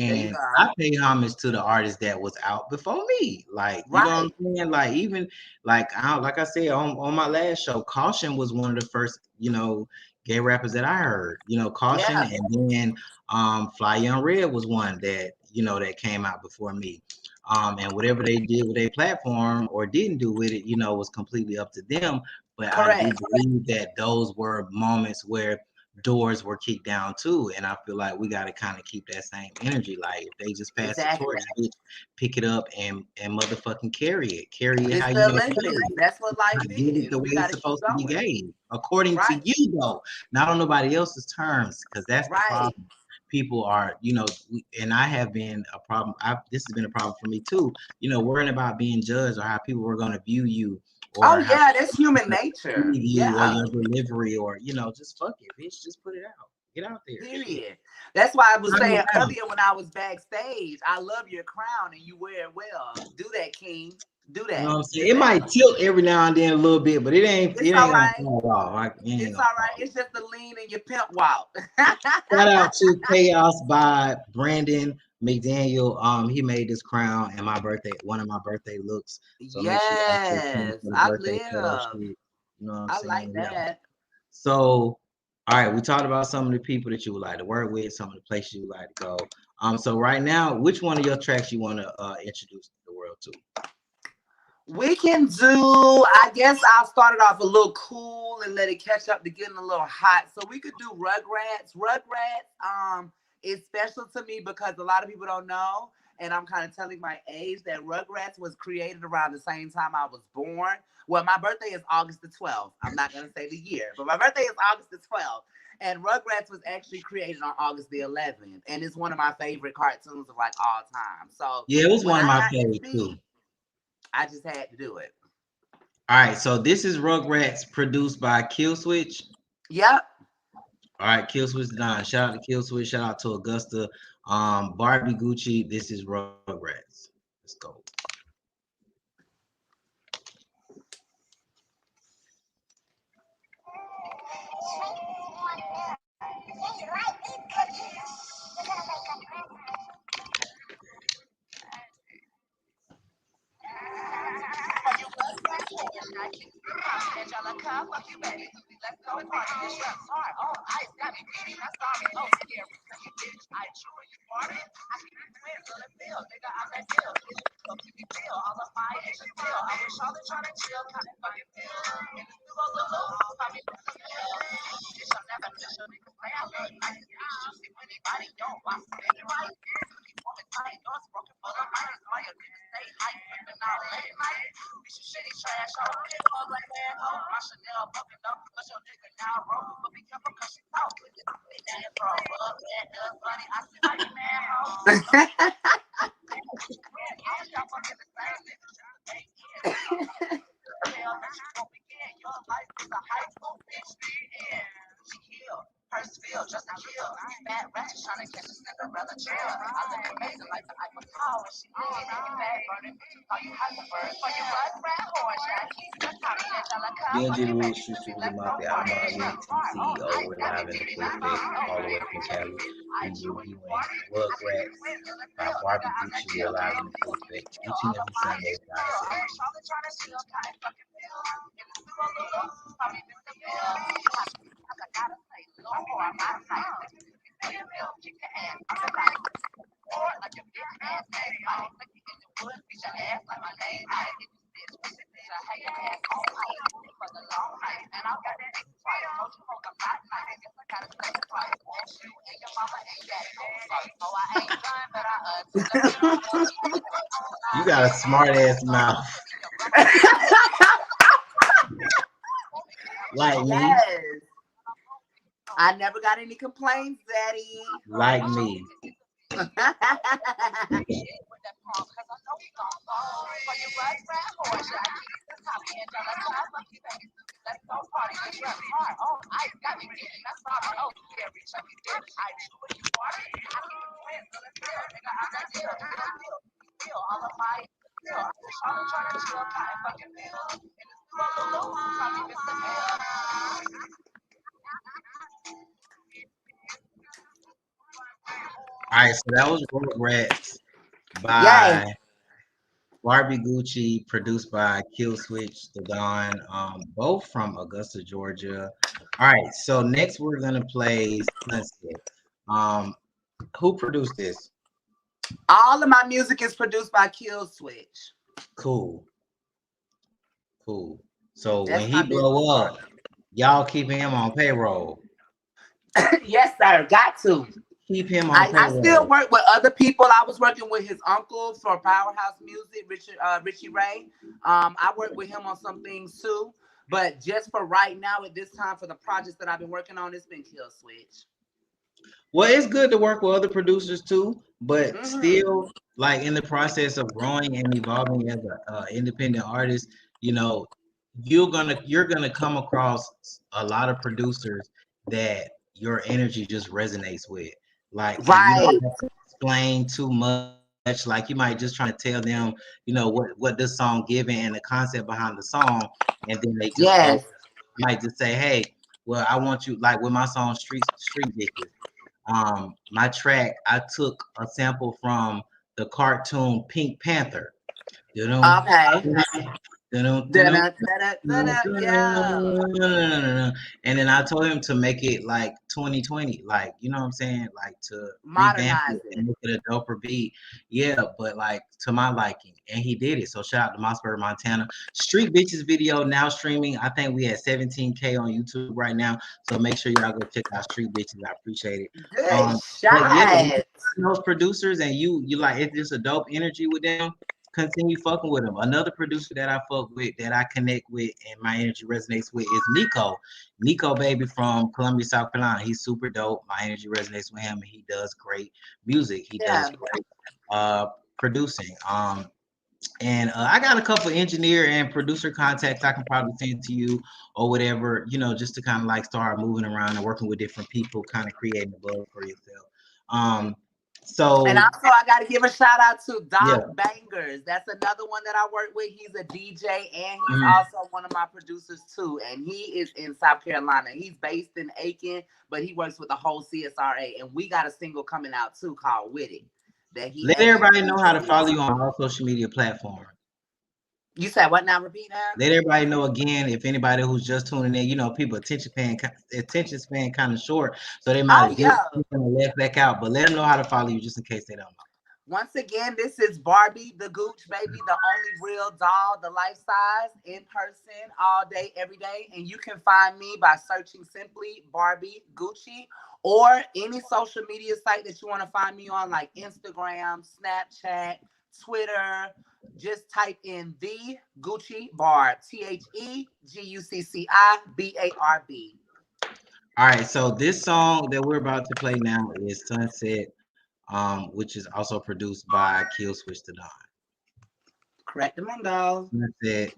Speaker 2: There you
Speaker 1: And
Speaker 2: go.
Speaker 1: I pay homage to the artist that was out before me. Like, you know what
Speaker 2: Right.
Speaker 1: I'm saying? Like, even like I said on my last show, Caution was one of the first, gay rappers that I heard, Caution,
Speaker 2: Yeah.
Speaker 1: and then Fly Young Red was one that, that came out before me. And whatever they did with their platform or didn't do with it, was completely up to them. But I do
Speaker 2: Correct.
Speaker 1: believe that those were moments where doors were kicked down too. And I feel like we got to kind of keep that same energy. Like if they just pass the
Speaker 2: Exactly.
Speaker 1: torch, bitch, pick it up and motherfucking carry it how
Speaker 2: It's
Speaker 1: you
Speaker 2: the
Speaker 1: want to carry
Speaker 2: Olympics.
Speaker 1: it.
Speaker 2: That's what life
Speaker 1: Like, give it
Speaker 2: is.
Speaker 1: the way
Speaker 2: We
Speaker 1: it's
Speaker 2: got to keep
Speaker 1: supposed to be
Speaker 2: going.
Speaker 1: gave, according to
Speaker 2: Right.
Speaker 1: you though, not on nobody else's terms, because that's the
Speaker 2: Right.
Speaker 1: problem. People are, and I have been a problem. This has been a problem for me too. Worrying about being judged or how people were going to view you
Speaker 2: Oh
Speaker 1: or how
Speaker 2: yeah, that's
Speaker 1: people
Speaker 2: human
Speaker 1: were gonna
Speaker 2: nature.
Speaker 1: perceive you or
Speaker 2: Yeah.
Speaker 1: your delivery or just fuck it, bitch. Just put it out. Get out there. Shit.
Speaker 2: Period. That's why I was
Speaker 1: Turn
Speaker 2: saying
Speaker 1: it down.
Speaker 2: earlier when I was backstage, I love your crown and you wear it well. Do that, King. Do
Speaker 1: You know
Speaker 2: that.
Speaker 1: what I'm saying?
Speaker 2: Do
Speaker 1: It
Speaker 2: that.
Speaker 1: might tilt every now and then a little bit, but it ain't
Speaker 2: It's
Speaker 1: it
Speaker 2: all
Speaker 1: ain't gonna
Speaker 2: right.
Speaker 1: fall off. It ain't
Speaker 2: It's
Speaker 1: gonna
Speaker 2: all right.
Speaker 1: fall.
Speaker 2: It's just the lean in your pimp walk.
Speaker 1: Shout out to Chaos by Brandon McDaniel. He made this crown and one of my birthday looks. So make sure y'all stay tuned
Speaker 2: Yes,
Speaker 1: for the
Speaker 2: I
Speaker 1: birthday cutoff
Speaker 2: live.
Speaker 1: shit. You know what I'm
Speaker 2: I like
Speaker 1: saying? Yeah.
Speaker 2: that.
Speaker 1: So, all right, we talked about some of the people that you would like to work with, some of the places you would like to go. So right now, which one of your tracks you want to introduce the world to?
Speaker 2: We can do, I guess I'll start it off a little cool and let it catch up to getting a little hot. So we could do Rugrats. Rugrats is special to me because a lot of people don't know, and I'm kind of telling my age that Rugrats was created around the same time I was born. Well, my birthday is August the 12th. I'm not going to say the year, but my birthday is August the 12th. And Rugrats was actually created on August the 11th. And it's one of my favorite cartoons of like all time. So
Speaker 1: Yeah, it was
Speaker 2: when
Speaker 1: one of
Speaker 2: I
Speaker 1: my
Speaker 2: got this
Speaker 1: favorites too.
Speaker 2: beat, I just had to do it.
Speaker 1: All right, so this is Rugrats produced by Kill Switch.
Speaker 2: Yep.
Speaker 1: All right, Kill Switch Don. Shout out to Kill Switch. Shout out to Augusta. Barbie Gucci. This is Rugrats. Let's go.
Speaker 2: Angelica, fuck you, baby. Let's go and party. This rap's hard. Oh, ice got me beating. I'm sorry. Oh, scary. You bitch. I chew you party. I keep it real, feel it feel. Nigga, I'm that deal. Bitch, so keep me feel. All of my action feel. I wish all the trying to chill. Kind of fucking feel. In the new Lulu. Call me Mr. Bill. Bitch, I'm never fish. Nigga, play out like ice. Juicy when anybody don't. I'm steady right. Keep moving tight. Yours broken full of ice. All your niggas stay hype. And now late night. Bitch, you shitty trash. I don't give a black man. Oh, my Chanel bumping up. Cause your nigga now roll. But be careful cause she talk. Big ass bro. Up at us, buddy. I see like man. First feel just a kill. Bad ratchet trying to catch a Cinderella trail. I look amazing like the Eiffel Tower. She ain't getting bad burning. Call you hyperbird. For your rug rat horse.
Speaker 1: BNG the Rules, Street Sweepers of Mafia, I'm CEO. We're live in the full effect, all the way from Cali. We reviewing Rugrats by Barbie Gucci. We're live in the full effect each and every Sunday, 5 You got a smart ass mouth. Like me.
Speaker 2: Yes. I never got any complaints, Daddy.
Speaker 1: Like me. All right, so that was Rugrats
Speaker 2: Yay.
Speaker 1: by Barbie Gucci, produced by Kill Switch, the Dawn, both from Augusta, Georgia. All right, so next we're gonna play Sunset. Who produced this?
Speaker 2: All of my music is produced by Kill Switch.
Speaker 1: Cool. So
Speaker 2: That's
Speaker 1: when he
Speaker 2: my business
Speaker 1: blow up,
Speaker 2: partner.
Speaker 1: y'all keeping him on payroll.
Speaker 2: Yes, sir. Got to.
Speaker 1: Keep him on
Speaker 2: I still
Speaker 1: payroll.
Speaker 2: work with other people. I was working with his uncle for Powerhouse Music, Richie Ray. I work with him on some things too. But just for right now, at this time, for the projects that I've been working on, it's been Kill Switch.
Speaker 1: Well, it's good to work with other producers too, but
Speaker 2: Hmm.
Speaker 1: still, like in the process of growing and evolving as a independent artist, you know, you're gonna come across a lot of producers that your energy just resonates with. Like, and you don't
Speaker 2: Right.
Speaker 1: have to explain too much. Like, you might just trying to tell them, what this song giving and the concept behind the song, and then they just go.
Speaker 2: Yes.
Speaker 1: Might just say, hey, well, I want you like with my song Street Bitches. My track, I took a sample from the cartoon Pink Panther. You know,
Speaker 2: Okay.
Speaker 1: and
Speaker 2: Da-da, da-da, da-da. Yeah.
Speaker 1: then I told him to make it like 2020, like you know what I'm saying, like to revamp
Speaker 2: Modernize
Speaker 1: it and
Speaker 2: it.
Speaker 1: make it a doper beat. Yeah, but like to my liking, and he did it. So shout out to Mossburg, Montana. Street Bitches video now streaming. I think we at 17K on YouTube right now. So make sure y'all go check out Street Bitches. I appreciate it.
Speaker 2: Good
Speaker 1: But yeah,
Speaker 2: shot.
Speaker 1: those producers and you like it's just a dope energy with them, continue fucking with them. Another producer that I fuck with, that I connect with, and my energy resonates with is Nico. Nico, baby, from Columbia, South Carolina. He's super dope. My energy resonates with him, and he does great music. He does
Speaker 2: Yeah.
Speaker 1: great producing. And I got a couple engineer and producer contacts I can probably send to you or whatever, just to kind of like start moving around and working with different people, kind of creating a buzz for yourself. Um,
Speaker 2: And
Speaker 1: so
Speaker 2: also, I got to give a shout out to
Speaker 1: yeah.
Speaker 2: Doc Bangers. That's another one that I work with. He's a DJ and he's
Speaker 1: Mhm.
Speaker 2: also one of my producers too. And he is in South Carolina. He's based in Aiken, but he works with the whole CSRA. And we got a single coming out too called With It that he
Speaker 1: Let
Speaker 2: actually
Speaker 1: everybody know how to follow
Speaker 2: released.
Speaker 1: you on all social media platforms.
Speaker 2: You said what now? Repeat that.
Speaker 1: Let everybody know again, if anybody who's just tuning in, people attention span kind of short, so they might
Speaker 2: Oh,
Speaker 1: have
Speaker 2: yeah.
Speaker 1: dipped and left back out. But let them know how to follow you just in case they don't know.
Speaker 2: Once again, this is Barbie, the Gooch baby, the only real doll, the life size, in person, all day, every day. And you can find me by searching simply Barbie Gucci or any social media site that you want to find me on, like Instagram, Snapchat, Twitter. Just type in the Gucci Barb, TheGucciBarb.
Speaker 1: All right, so this song that we're about to play now is Sunset, which is also produced by Kill Switch to Dawn.
Speaker 2: Correct, Mundo.
Speaker 1: Sunset.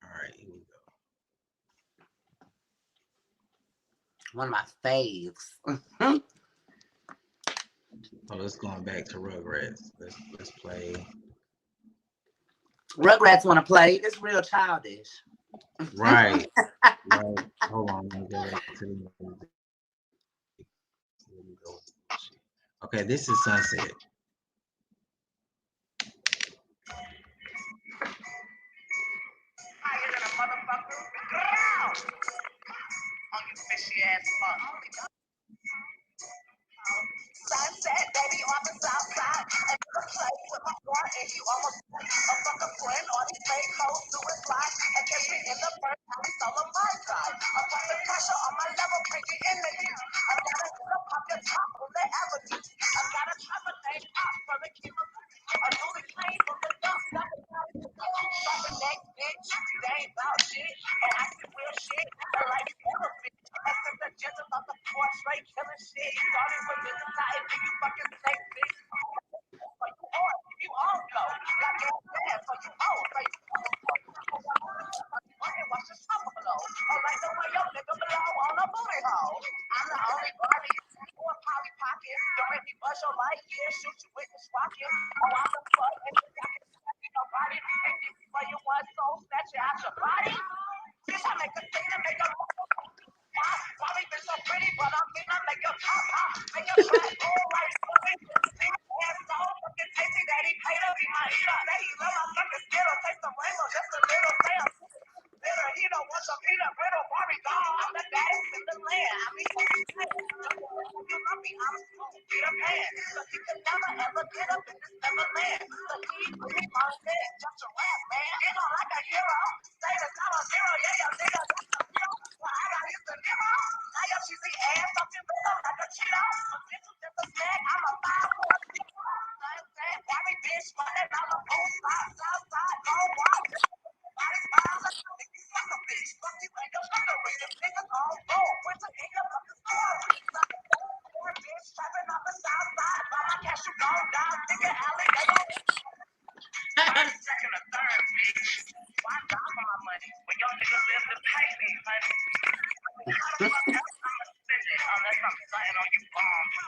Speaker 1: All right, here we go.
Speaker 2: One of my faves.
Speaker 1: So let's going back to Rugrats. Let's play.
Speaker 2: Rugrats want to play. It's real childish.
Speaker 1: Right. Right. Hold on. Let me go back to the music. Let me go. Okay, this is Sunset. Higher than a motherfucker. On you fishy ass fuck. Sunset, baby, on the south side. And you play with my boy, and you almost a fucking friend. All these fake hoes do is lie. And catch me in the first time, solo my side. I'm putting pressure on my level, bring it in the heat. I gotta get up off the top on the avenue. I gotta try my name out for the killer. A newly came from the dump, the next bitch, they ain't about shit. And I see real shit, I like you ever bitch. I sent the jets about the porch, straight killing shit. Started with this side, do you fucking say bitch? So you on, you on go. Got your bad, so you on, so you watch the summer blow. I like the way your nigga blow on a booty hole. I'm the only Barbie or Polly Pocket. Don't make me bust your light, yeah, shoot you with this rocket. Oh, I'm the fuck, and you got nobody. And this is where you want soul, snatch it out your body. Bitch, I make a thing to make a Bobby been so pretty, but I'm gonna make your pop pop. Make your track all right. And so fucking tasty that he paid to be my eater. That he love my fucking skitter. Taste the rainbow, just a little Sam. Bitter, he don't want some peanut brittle Barbie doll. I'm the baddest in the land. I mean, you love me, I'm smooth, Peter Pan. But you can never ever get up in this neverland. So he put me on his head, just a rap, man. Ain't no like a hero. Say the dollar zero, yeah, your nigga. Well, I got his the zero. I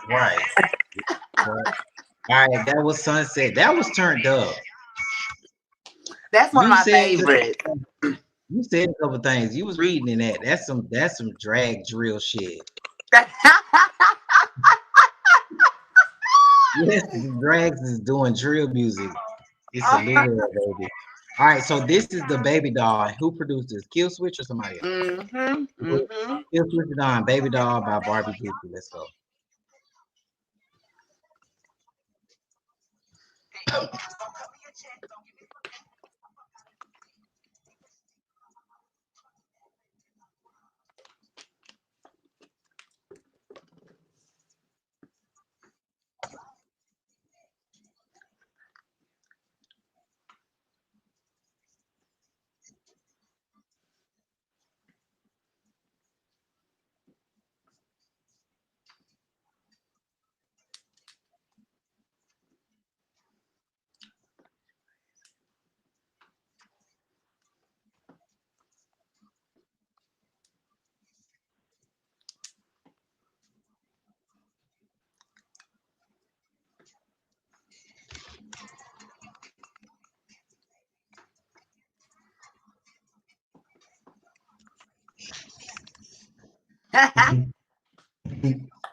Speaker 1: Right. Right. All right, that was Sunset. That was turned up.
Speaker 2: That's one of
Speaker 1: You
Speaker 2: my
Speaker 1: said
Speaker 2: favorites.
Speaker 1: you said a couple things. You was reading in that. That's some drag drill shit. Yes, the drags is doing drill music. It's a lure, baby. All right, so this is the Baby Doll. Who produced this? Kill Switch or somebody else?
Speaker 2: Mhm. Mhm.
Speaker 1: Kill Switch is on Baby Doll by Barbie Gucci. Let's go.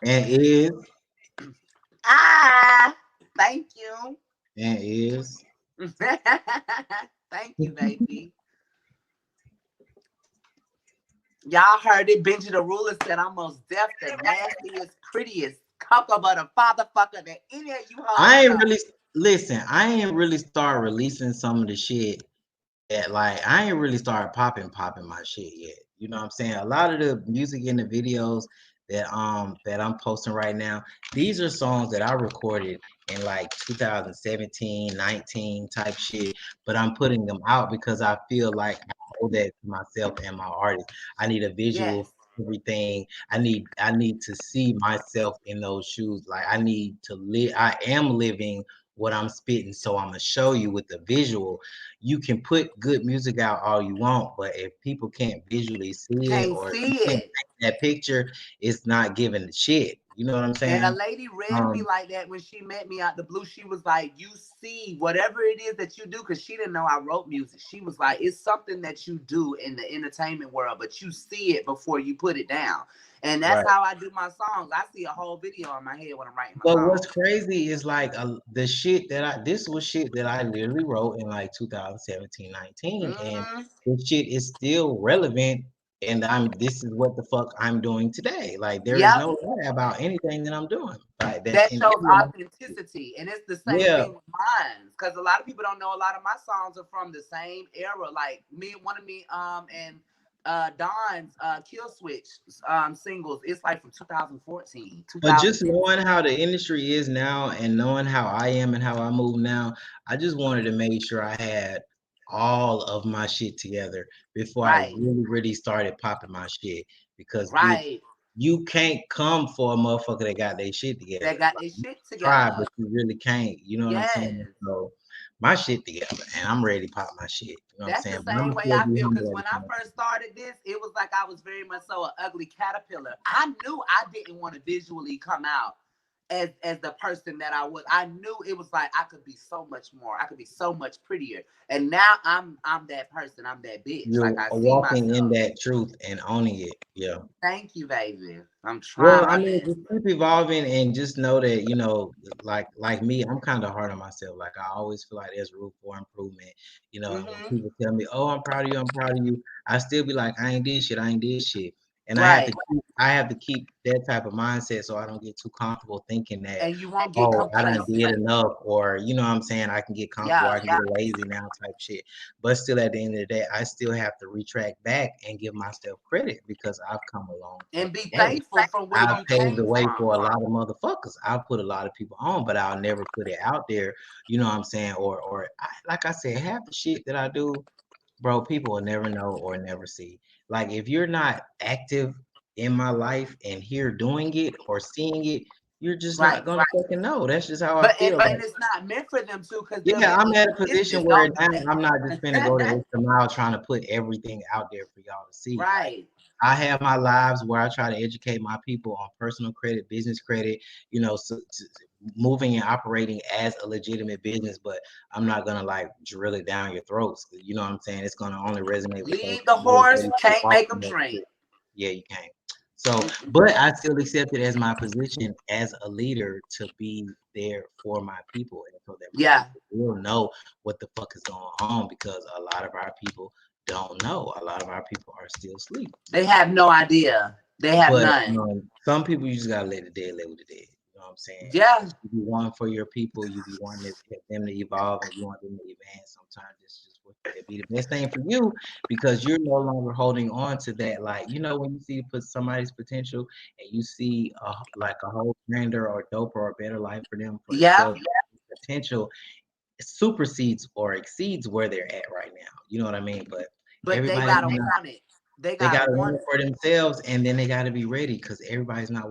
Speaker 1: And is
Speaker 2: Ah, thank you.
Speaker 1: and is.
Speaker 2: Thank you, baby. Y'all heard it. Benji the Ruler said I'm most deaf, the nastiest, prettiest cocoa butter fatherfucker that any of you hoes
Speaker 1: I ain't
Speaker 2: know.
Speaker 1: really listen. I ain't really start releasing some of the shit that like I ain't really started popping my shit yet. You know what I'm saying? A lot of the music in the videos that I'm posting right now, these are songs that I recorded in like 2017, 19 type shit, but I'm putting them out because I feel like I owe that to myself and my artist. I need a visual
Speaker 2: Yes.
Speaker 1: for everything. I need to see myself in those shoes. Like I need to live. I am living what I'm spitting, so I'm gonna show you with the visual. You can put good music out all you want, but if people can't visually see it
Speaker 2: Can't
Speaker 1: or
Speaker 2: see
Speaker 1: you can't
Speaker 2: it.
Speaker 1: paint that picture, it's not giving the shit. You know what I'm
Speaker 2: And a
Speaker 1: saying?
Speaker 2: lady read me
Speaker 1: Um,
Speaker 2: like that when she met me out the blue. She was like, "You see, whatever it is that you do," because she didn't know I wrote music. She was like, "It's something that you do in the entertainment world, but you see it before you put it down." And that's
Speaker 1: right.
Speaker 2: how I do my songs. I see a whole video in my head when I'm writing my
Speaker 1: But what's
Speaker 2: songs.
Speaker 1: crazy is like the shit that this was shit that I literally wrote in like 2017, 19, and
Speaker 2: Hmm.
Speaker 1: this shit is still relevant. And this is what the fuck I'm doing today. Like there is
Speaker 2: Yep.
Speaker 1: no lie about anything that I'm doing. Like that's
Speaker 2: That
Speaker 1: in
Speaker 2: shows
Speaker 1: every
Speaker 2: authenticity, and it's the same
Speaker 1: yeah.
Speaker 2: thing with mine. Because a lot of people don't know a lot of my songs are from the same era. Like me, one of me, and Don's Kill Switch singles. It's like from 2014,
Speaker 1: But just
Speaker 2: 2015.
Speaker 1: knowing how the industry is now and knowing how I am and how I move now, I just wanted to make sure I had all of my shit together before I
Speaker 2: Right,
Speaker 1: really, really started popping my shit. Because bitch,
Speaker 2: right.
Speaker 1: you can't come for a motherfucker that got their shit together.
Speaker 2: That got
Speaker 1: Like
Speaker 2: their
Speaker 1: you
Speaker 2: shit
Speaker 1: try, but
Speaker 2: together.
Speaker 1: you really can't. You know what I'm
Speaker 2: Yes.
Speaker 1: saying? So my shit together, and I'm ready to pop my shit. You know what I'm
Speaker 2: That's the
Speaker 1: saying? But I'm
Speaker 2: same
Speaker 1: gonna
Speaker 2: way
Speaker 1: still
Speaker 2: I
Speaker 1: be
Speaker 2: feel.
Speaker 1: humble
Speaker 2: Because
Speaker 1: at
Speaker 2: when
Speaker 1: the
Speaker 2: I
Speaker 1: same
Speaker 2: first started this, it was like I was very much so an ugly caterpillar. I knew I didn't want to visually come out as the person that I was. I knew it was like I could be so much more. I could be so much prettier. And now I'm that person. I'm that bitch. Like
Speaker 1: you
Speaker 2: I
Speaker 1: are
Speaker 2: see
Speaker 1: walking in
Speaker 2: myself.
Speaker 1: that truth and owning it. Yeah.
Speaker 2: Thank you, baby. I'm
Speaker 1: Well,
Speaker 2: trying
Speaker 1: I
Speaker 2: my
Speaker 1: mean,
Speaker 2: best.
Speaker 1: just keep evolving and just know that, like me, I'm kind of hard on myself. Like I always feel like there's room for improvement. And when
Speaker 2: Hmm.
Speaker 1: people tell me, "Oh, I'm proud of you, I'm proud of you," I still be like, "I ain't did shit, I ain't did shit." And
Speaker 2: Right.
Speaker 1: I have to keep that type of mindset so I don't get too comfortable thinking that,
Speaker 2: And you won't get
Speaker 1: oh, I done did
Speaker 2: complacent.
Speaker 1: enough, or you know what I'm saying, I can get comfortable,
Speaker 2: Yeah.
Speaker 1: I can get lazy now type shit. But still at the end of the day, I still have to retract back and give myself credit because I've come a long
Speaker 2: And
Speaker 1: fucking
Speaker 2: be
Speaker 1: way.
Speaker 2: thankful from where
Speaker 1: I've
Speaker 2: you
Speaker 1: paved the
Speaker 2: came
Speaker 1: way
Speaker 2: from.
Speaker 1: for a lot of motherfuckers. I've put a lot of people on, but I'll never put it out there. You know what I'm saying? Like I said, half the shit that I do, bro, people will never know or never see. Like if you're not active in my life and here doing it or seeing it, you're just not
Speaker 2: Right.
Speaker 1: gonna fucking know. That's just how I feel.
Speaker 2: And
Speaker 1: Like,
Speaker 2: it's not meant for them to, because they're
Speaker 1: yeah, I'm
Speaker 2: busy
Speaker 1: at a
Speaker 2: in
Speaker 1: position
Speaker 2: business.
Speaker 1: where
Speaker 2: Don't do
Speaker 1: now I'm not just gonna go the
Speaker 2: that.
Speaker 1: extra mile trying to put everything out there for y'all to see. Like
Speaker 2: Right.
Speaker 1: I have my lives where I try to educate my people on personal credit, business credit, you know, moving and operating as a legitimate business, but I'm not gonna like drill it down your throats. You know what I'm saying? It's gonna only resonate with those
Speaker 2: Lead the
Speaker 1: who are
Speaker 2: horse,
Speaker 1: ready to
Speaker 2: can't
Speaker 1: walk
Speaker 2: make them
Speaker 1: in that
Speaker 2: drink.
Speaker 1: shit. Yeah, you can't. So,
Speaker 2: Mm-mm.
Speaker 1: but I still accept it as my position as a leader to be there for my people, and so that my
Speaker 2: Yeah.
Speaker 1: people will know what the fuck is going on, because a lot of our people don't know. A lot of our people are still asleep.
Speaker 2: They have no idea. They have
Speaker 1: But
Speaker 2: none.
Speaker 1: some people you just gotta let the dead lay with the dead. You know what I'm saying?
Speaker 2: Yeah.
Speaker 1: You be one for your people. You be wanting to help them to evolve, and you want them to advance. Sometimes it's just what it be the best thing for you, because you're no longer holding on to that. Like, you know, when you see put somebody's potential and you see like a whole grander or doper or better life for them for
Speaker 2: Yeah.
Speaker 1: themselves, potential supersedes or exceeds where they're at right now. You know what I mean? But
Speaker 2: But they
Speaker 1: everybody
Speaker 2: gotta want it. They
Speaker 1: they
Speaker 2: gotta
Speaker 1: gotta
Speaker 2: want
Speaker 1: want it
Speaker 2: it.
Speaker 1: for themselves, and then they gotta be ready, because everybody's not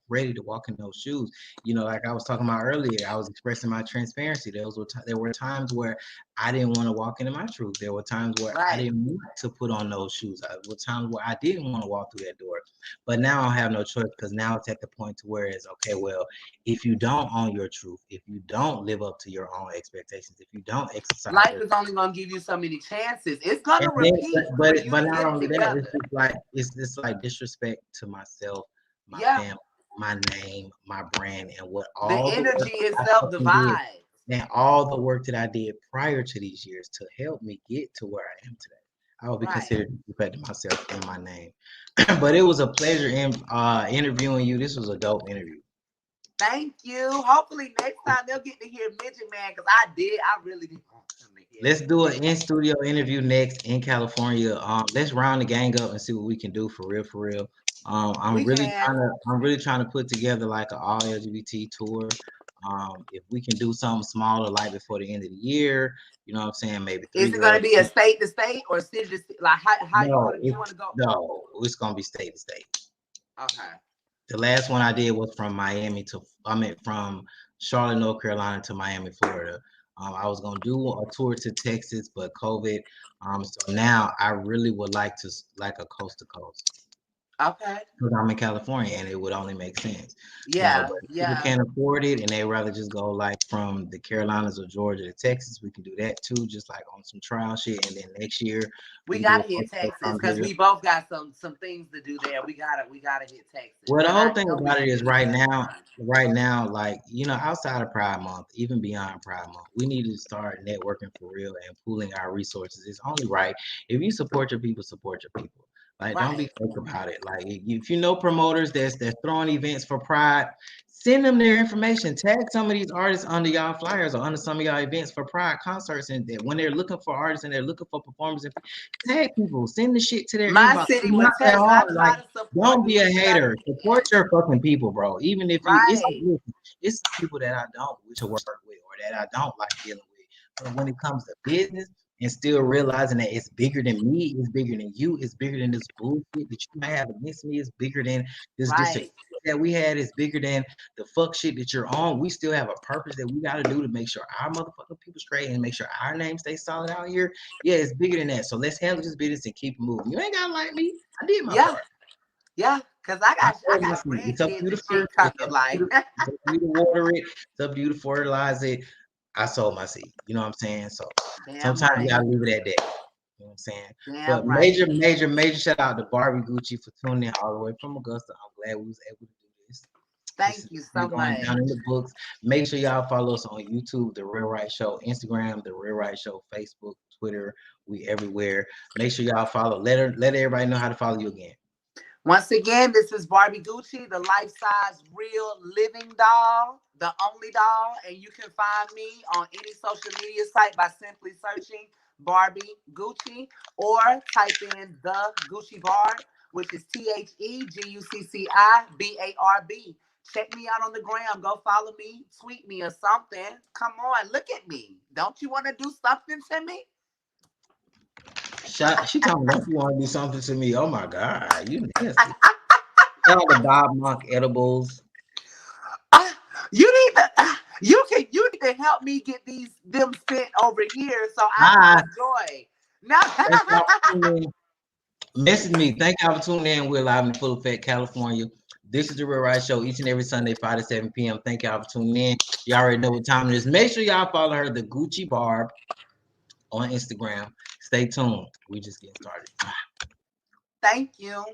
Speaker 1: ready to walk in those shoes. You know, like I was talking about earlier, I was expressing my transparency. There were times where I didn't want to walk into my truth. There were times where I
Speaker 2: Right.
Speaker 1: didn't want to put on those shoes. There were times where I didn't want to walk through that door. But now I have no choice, because now it's at the point to where it's okay. Well, if you don't own your truth, if you don't live up to your own expectations, if you don't exercise
Speaker 2: Life
Speaker 1: your,
Speaker 2: is only gonna give you so many chances. It's gonna
Speaker 1: and then,
Speaker 2: repeat for you
Speaker 1: but
Speaker 2: to
Speaker 1: not
Speaker 2: get it
Speaker 1: only that, it's
Speaker 2: together.
Speaker 1: just like it's like disrespect to myself, my
Speaker 2: Yeah.
Speaker 1: family, my name, my brand, and what
Speaker 2: The
Speaker 1: all the work
Speaker 2: energy
Speaker 1: that I
Speaker 2: itself
Speaker 1: fucking did,
Speaker 2: divides.
Speaker 1: and all the work that I did prior to these years to help me get to where I am today. I would be
Speaker 2: Right.
Speaker 1: considered disrespecting myself and my name. But it was a pleasure interviewing you. This was a dope interview.
Speaker 2: Thank you. Hopefully next time they'll get to hear Midget Man, because I really did want them to hear
Speaker 1: Let's
Speaker 2: that.
Speaker 1: do an in studio interview next in California. Let's round the gang up and see what we can do for real, for real.
Speaker 2: We can.
Speaker 1: I'm really trying to put together like an all LGBT tour. If we can do something smaller, like before the end of the year, you know what I'm saying? Maybe
Speaker 2: Is
Speaker 1: three
Speaker 2: it gonna
Speaker 1: girls.
Speaker 2: be a state to state or city to city? Like how
Speaker 1: No,
Speaker 2: you wanna go?
Speaker 1: it's gonna be state to state.
Speaker 2: Okay.
Speaker 1: The last one I did was from from Charlotte, North Carolina to Miami, Florida. I was gonna do a tour to Texas, but COVID. So now I really would like to like a coast to coast,
Speaker 2: Okay.
Speaker 1: because I'm in California and it would only make sense, you know.
Speaker 2: Yeah,
Speaker 1: But if people
Speaker 2: yeah.
Speaker 1: can't afford it and they rather just go like from the Carolinas or Georgia to Texas, we can do that too, just like on some trial shit. And then next year
Speaker 2: We
Speaker 1: we do a
Speaker 2: gotta hit
Speaker 1: coast to coast
Speaker 2: Texas
Speaker 1: from
Speaker 2: because
Speaker 1: here.
Speaker 2: we both got some things to do there. We gotta hit Texas.
Speaker 1: Well, the
Speaker 2: And
Speaker 1: whole
Speaker 2: I
Speaker 1: thing
Speaker 2: know we're
Speaker 1: about it
Speaker 2: gonna
Speaker 1: is
Speaker 2: get it done.
Speaker 1: right now, like, you know, outside of Pride Month, even beyond Pride Month, we need to start networking for real and pooling our resources. It's only right. If you support your people, support your people. Like, don't be
Speaker 2: Right.
Speaker 1: fake about it. Like, if you know promoters that's throwing events for Pride, send them their information. Tag some of these artists under y'all flyers or under some of y'all events for Pride concerts, and that when they're looking for artists and they're looking for performers, and tag people, send the shit to their
Speaker 2: My
Speaker 1: inbox.
Speaker 2: city
Speaker 1: It's not
Speaker 2: with
Speaker 1: that
Speaker 2: Texas, I
Speaker 1: hard. Like,
Speaker 2: try to support
Speaker 1: don't
Speaker 2: the
Speaker 1: be a
Speaker 2: least that I
Speaker 1: hater. Support
Speaker 2: can.
Speaker 1: your fucking people, bro. Even if you,
Speaker 2: Right.
Speaker 1: it's people that I don't wish to work with or that I don't like dealing with. But when it comes to business and still realizing that it's bigger than me, it's bigger than you, it's bigger than this bullshit that you might have against me, it's bigger than this disagreement
Speaker 2: Right.
Speaker 1: that we had, it's bigger than the fuck shit that you're on. We still have a purpose that we gotta do to make sure our motherfucking people straight and make sure our name stays solid out here. Yeah, it's bigger than that. So let's handle this business and keep it moving. You ain't gotta like me. I did my
Speaker 2: Yeah.
Speaker 1: part.
Speaker 2: Yeah. Cause
Speaker 1: I
Speaker 2: I
Speaker 1: told my
Speaker 2: got
Speaker 1: seed. It's up to
Speaker 2: grandkids
Speaker 1: you to
Speaker 2: and shit
Speaker 1: fertilize. It's
Speaker 2: coming.
Speaker 1: up to you
Speaker 2: Like
Speaker 1: to, it's up to you to water it. It's up to you to fertilize it. I sold my seed. You know what I'm saying? So
Speaker 2: damn
Speaker 1: sometimes you
Speaker 2: right.
Speaker 1: gotta leave it at that. You know what I'm saying? But
Speaker 2: Damn right.
Speaker 1: major shout out to Barbie Gucci for tuning in all the way from Augusta. I'm glad we was able to do this. This
Speaker 2: Thank
Speaker 1: is
Speaker 2: you so
Speaker 1: going
Speaker 2: much.
Speaker 1: down in the books. Make sure y'all follow us on YouTube, The Real Right Show, Instagram, The Real Right Show, Facebook, Twitter. We everywhere. Make sure y'all follow. Let everybody know how to follow you again.
Speaker 2: Once again, this is Barbie Gucci, the life-size real living doll, the only doll, and you can find me on any social media site by simply searching Barbie Gucci or type in the Gucci Barb, which is TheGucciBarb. Check me out on the gram. Go follow me, tweet me or something. Come on, look at me. Don't you want to do something to me?
Speaker 1: She talking like you want to do something to me. Oh my God, you nasty. Shout out to Bob Monk Edibles.
Speaker 2: Ah, you need to you need to help me get these them sent over here so I can
Speaker 1: Hi.
Speaker 2: enjoy. Now
Speaker 1: Thank y'all for tuning in. Message me. Thank y'all for tuning in. We're live in full effect, California. This is the Real Right Show each and every Sunday, 5 to 7 p.m. Thank y'all for tuning in. Y'all already know what time it is. Make sure y'all follow her, the Gucci Barb, on Instagram. Stay tuned. We just getting started.
Speaker 2: thank you.